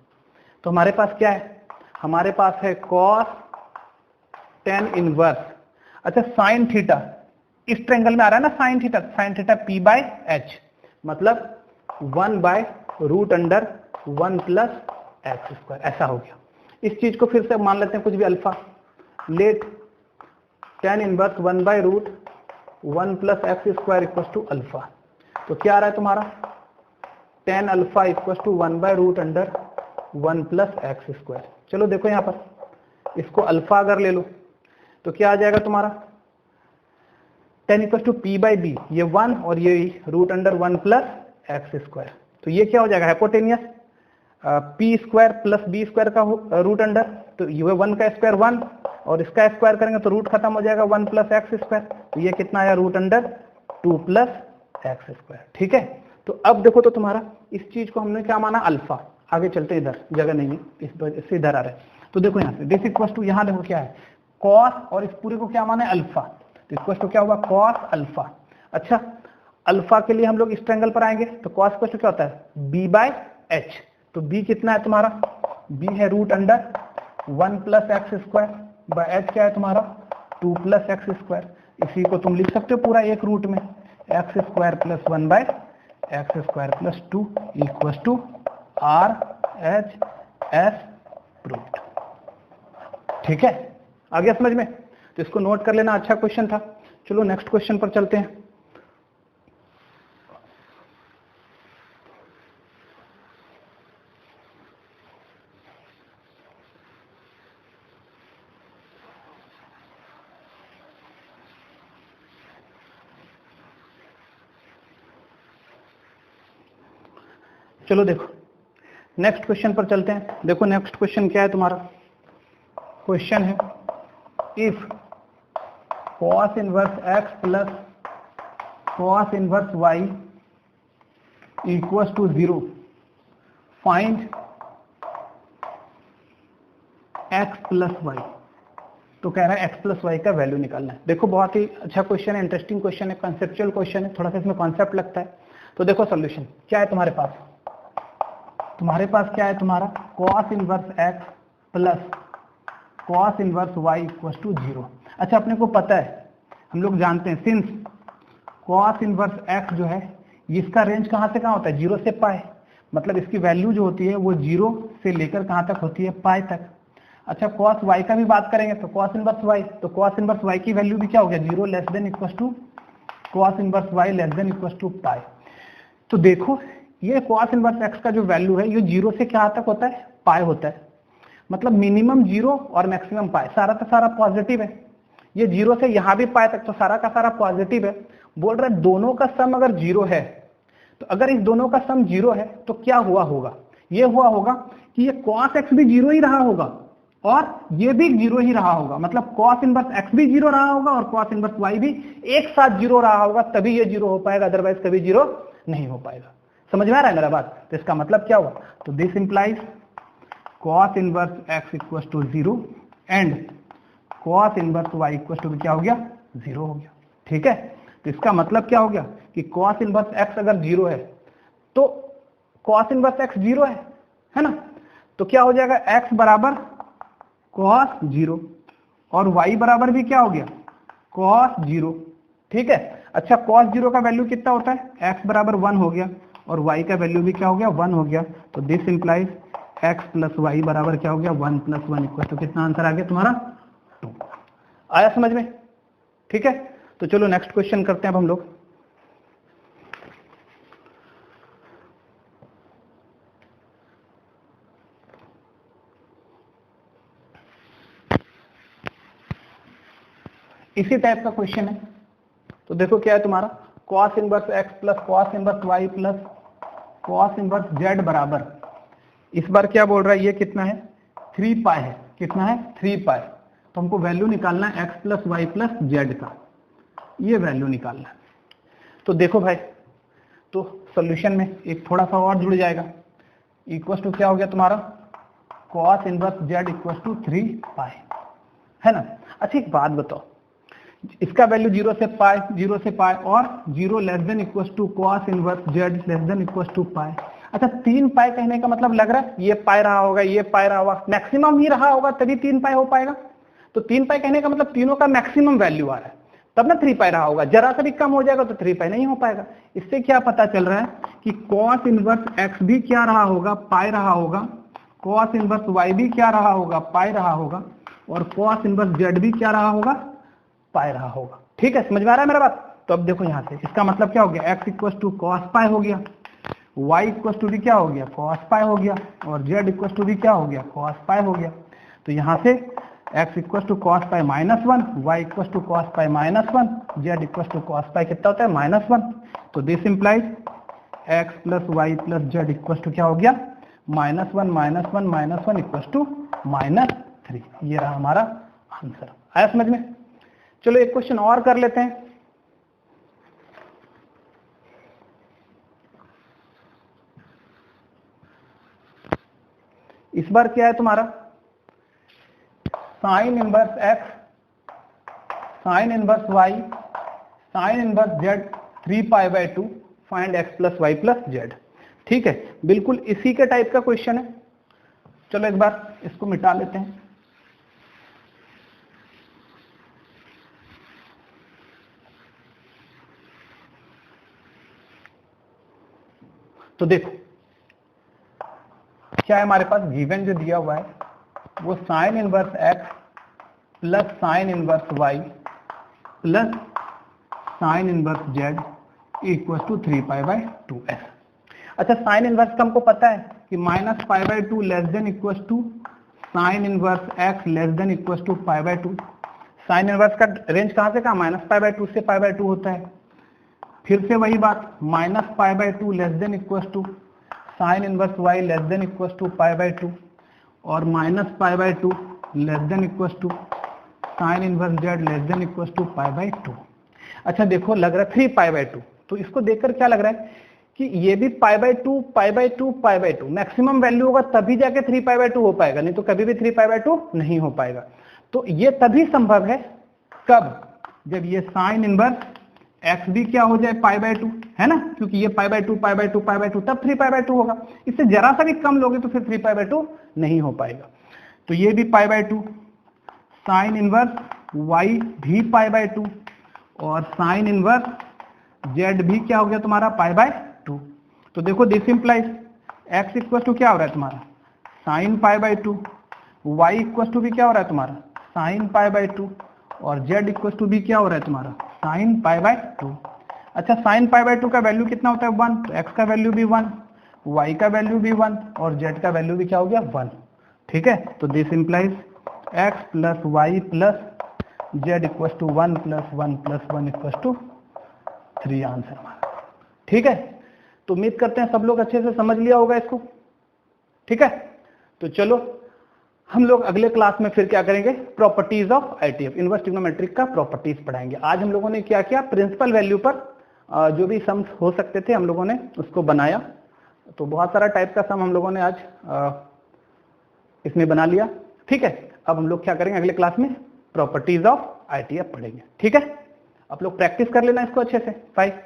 तो हमारे पास क्या है, हमारे पास है कॉस tan इनवर्स, अच्छा साइन थीटा, इस ट्रायंगल में आ रहा है ना sine theta p by H, मतलब 1 by root under 1 plus x square, ऐसा हो गया। इस चीज को फिर से मान लेते हैं कुछ भी alpha, let tan inverse 1 by root 1 plus x square equal to alpha. तो क्या आ रहा है तुम्हारा tan alpha equal to 1 by root under 1 plus x square. चलो देखो यहाँ पर इसको अल्फा अगर ले लो तो क्या आ जाएगा तुम्हारा tan equal to P by B, ये 1 और ये root under 1 plus x square. तो ये क्या हो जाएगा hypotenuse, P square plus B square का रूट अंडर, तो ये 1 का स्क्वायर 1 और इसका स्क्वायर करेंगे तो रूट खत्म हो जाएगा 1 प्लस एक्स स्क्वायर, तो ये कितना आया root under 2 plus x square. ठीक है, तो अब देखो तो तुम्हारा इस चीज को हमने क्या माना अल्फा, आगे चलते इधर जगह नहीं है इससे इधर आ रहा है, तो देखो यहाँ से दिस इक्वल टू, यहाँ देखो क्या है कॉस, और इस पूरे को क्या माना है अल्फा, तो इक्वल टू क्या होगा कॉस अल्फा। अच्छा अल्फा के लिए हम लोग इस ट्रायंगल पर आएंगे, तो कॉस इक्वल टू क्या होता है b बाय एच, तो b कितना है तुम्हारा, b है root under 1 plus x square by H क्या है तुम्हारा 2 प्लस एक्स स्क्वायर। इसी को तुम लिख सकते हो पूरा एक रूट में, x square plus 1 by x square plus 2 equal to R H S proved. ठीक है, आ गया समझ में, तो इसको नोट कर लेना, अच्छा क्वेश्चन था। चलो नेक्स्ट क्वेश्चन पर चलते हैं। चलो देखो नेक्स्ट क्वेश्चन पर चलते हैं। देखो नेक्स्ट क्वेश्चन क्या है तुम्हारा, क्वेश्चन है if cos inverse x plus cos inverse y equals to 0, find x plus y। तो कह रहा है x प्लस y का वैल्यू निकालना है। देखो बहुत ही अच्छा क्वेश्चन है, इंटरेस्टिंग क्वेश्चन है, कंसेप्चुअल क्वेश्चन है, थोड़ा सा इसमें कॉन्सेप्ट लगता है। तो देखो सॉल्यूशन क्या है तुम्हारे पास, क्या है तुम्हारा cos inverse x plus cos inverse y equal to 0। अच्छा अपने को पता है, हम लोग जानते हैं सिंस cos इनवर्स x जो है इसका रेंज कहाँ से कहाँ होता है 0 से पाई, मतलब इसकी वैल्यू जो होती है वो 0 से लेकर कहाँ तक होती है पाई तक। अच्छा cos y का भी बात करेंगे तो cos इनवर्स y, तो cos इनवर्स y की वैल्यू भी क्या हो गया 0 less than equal to cos inverse y less than equal to pi. तो देखो ये cos इनवर्स x का जो वैल्यू है ये 0 से क्या तक होता है पाई होता है, मतलब मिनिमम 0 और मैक्सिमम पाई, सारा का सारा पॉजिटिव है। ये 0 से यहाँ भी पाई तक तो सारा का सारा पॉजिटिव है। बोल रहा है दोनों का सम अगर 0 है, तो अगर इस दोनों का सम 0 है तो क्या हुआ होगा, ये हुआ होगा कि ये cos x भी 0 ही रहा होगा और ये भी 0 ही रहा होगा, मतलब cos इनवर्स x भी 0 रहा होगा और cos इनवर्स y भी एक साथ 0 रहा होगा, तभी ये 0 हो पाएगा, अदरवाइज कभी 0 नहीं हो पाएगा। समझ में आ रहा है मेरा बात, तो इसका मतलब क्या हुआ, तो this implies cos inverse x equal to 0 and cos inverse y equal to क्या हो गया 0 हो गया। ठीक है, तो इसका मतलब क्या हो गया कि cos इनवर्स x अगर 0 है तो cos इनवर्स x 0 है ना, तो क्या हो जाएगा x बराबर cos 0 और y बराबर भी क्या हो गया cos 0। ठीक है, अच्छा cos 0 का वैल्यू कितना होता है, x बराबर 1 हो गया और y का वैल्यू भी क्या हो गया 1 हो गया, तो this implies x plus y बराबर क्या हो गया 1 प्लस 1 इक्वल टू कितना आंसर आ गया तुम्हारा 2। आया समझ में, ठीक है। तो चलो नेक्स्ट क्वेश्चन करते हैं अब हम लोग। इसी टाइप का क्वेश्चन है, तो देखो क्या है तुम्हारा cos inverse x plus cos inverse y plus cos inverse z बराबर, इस बार क्या बोल रहा है, ये कितना है 3 पाई है, कितना है 3 पाई। तो हमको वैल्यू निकालना है x plus y plus z का, ये वैल्यू निकालना है। तो देखो भाई, तो सॉल्यूशन में एक थोड़ा सा और जुड़ जाएगा, इक्वल टू क्या हो गया तुम्हारा cos inverse z equal to 3 pi, है ना। अच्छा एक बात बताओ, इसका वैल्यू 0 से पाई, 0 से पाई और 0 less than equal to cos inverse z less than equal to pi. अच्छा 3 पाई कहने का मतलब लग रहा है ये पाई रहा होगा, ये पाई रहा होगा, मैक्सिमम ही रहा होगा तभी 3 पाई हो पाएगा। तो 3 पाई कहने का मतलब तीनों का मैक्सिमम वैल्यू आ रहा है, तब ना 3 पाई रहा होगा। जरा सा भी कम हो जाएगा तो 3 पाई नहीं हो पाएगा। इससे क्या पता चल रहा है कि cos इनवर्स x भी क्या रहा होगा, पाई रहा होगा, cos इनवर्स y भी क्या रहा होगा, पाई रहा होगा, और cos इनवर्स z भी क्या रहा होगा, पाई रहा होगा। ठीक है, समझ में आ रहा है मेरा बात। तो अब देखो यहाँ से इसका मतलब क्या हो गया, x equal to cos pi हो गया, y इक्वल टू भी क्या हो गया, cos पाई हो गया, और z इक्वल टू भी क्या हो गया, cos पाई हो गया। तो यहाँ से x equal to cos pi -1, y equal to cos pi -1, z equal to cos pi कितना होता है -1। तो this implies x plus y plus z equal to क्या हो गया -1 इक्वल टू -3। ये रहा हमारा आंसर। आया समझ में। चलो एक क्वेश्चन और कर लेते हैं। इस बार क्या है तुम्हारा sine inverse x, sine inverse y, sine inverse z 3 pi by 2, find x plus y plus z। ठीक है, बिल्कुल इसी के टाइप का क्वेश्चन है। चलो एक बार इसको मिटा लेते हैं। तो देखो क्या है हमारे पास, गिवन जो दिया हुआ है वो sine inverse x plus sine inverse y plus sine inverse z equal to 3 pi by 2s। अच्छा साइन इनवर्स का हमको पता है कि minus pi by 2 less than equal to sine inverse x less than equal to pi by 2। Sine inverse का range कहाँ से कहाँ, माइनस पाई बाय 2 से पाई बाय 2 होता है। फिर से वही बात, minus pi by 2 less than equal to sine inverse y less than equal to pi by 2, और minus pi by 2 less than equal to sine inverse z less than equal to pi by 2। अच्छा देखो लग रहा है 3 pi by 2, तो इसको देखकर क्या लग रहा है कि ये भी पाई by 2 pi by 2 pi by 2 maximum value होगा तभी जाके 3 पाई बाय 2 हो पाएगा, नहीं तो कभी भी 3 पाई बाय 2 नहीं हो पाएगा। तो ये तभी संभव है कब, जब ये साइन इनवर्स x भी क्या हो जाए पाई बाय 2, है ना, क्योंकि ये पाई by 2 pi by 2 pi by 2 तब 3 पाई बाय 2 होगा। इससे जरा सा भी कम लोगे तो फिर 3 पाई बाय 2 नहीं हो पाएगा। तो ये भी पाई बाय 2, साइन इनवर्स y भी पाई बाय 2, और साइन इनवर्स z भी क्या हो गया तुम्हारा पाई बाय 2। तो देखो this implies x equal to क्या हो रहा है तुम्हारा sine pi by 2, y equal to भी क्या हो रहा है तुम्हारा साइन पाई बाय 2, और z इक्वल टू भी क्या हो रहा है तुम्हारा साइन पाई बाय 2। अच्छा साइन पाई बाय 2 का वैल्यू कितना होता है 1, तो x का वैल्यू भी 1, y का वैल्यू भी 1, और z का वैल्यू भी क्या हो गया 1। ठीक है, तो this implies x plus y plus z equal to 1 plus 1 plus 1 equal to 3 answer हमारा। ठीक है, तो उम्मीद करते हैं सब लोग अच्छे से समझ लिया होगा इसको। ठीक है, तो चलो हम लोग अगले क्लास में फिर क्या करेंगे, properties of ITF, inverse trigonometric का प्रॉपर्टीज पढ़ाएंगे। आज हम लोगों ने क्या किया, प्रिंसिपल वैल्यू पर जो भी सम्स हो सकते थे हम लोगों ने उसको बनाया। तो बहुत सारा टाइप का सम हम लोगों ने आज इसमें बना लिया। ठीक है, अब हम लोग क्या करेंगे अगले क्लास में प्रॉपर्टीज ऑफ आईटीएफ पढ़ेंगे। ठीक है, आप लोग प्रैक्टिस कर लेना इसको अच्छे से। बाय।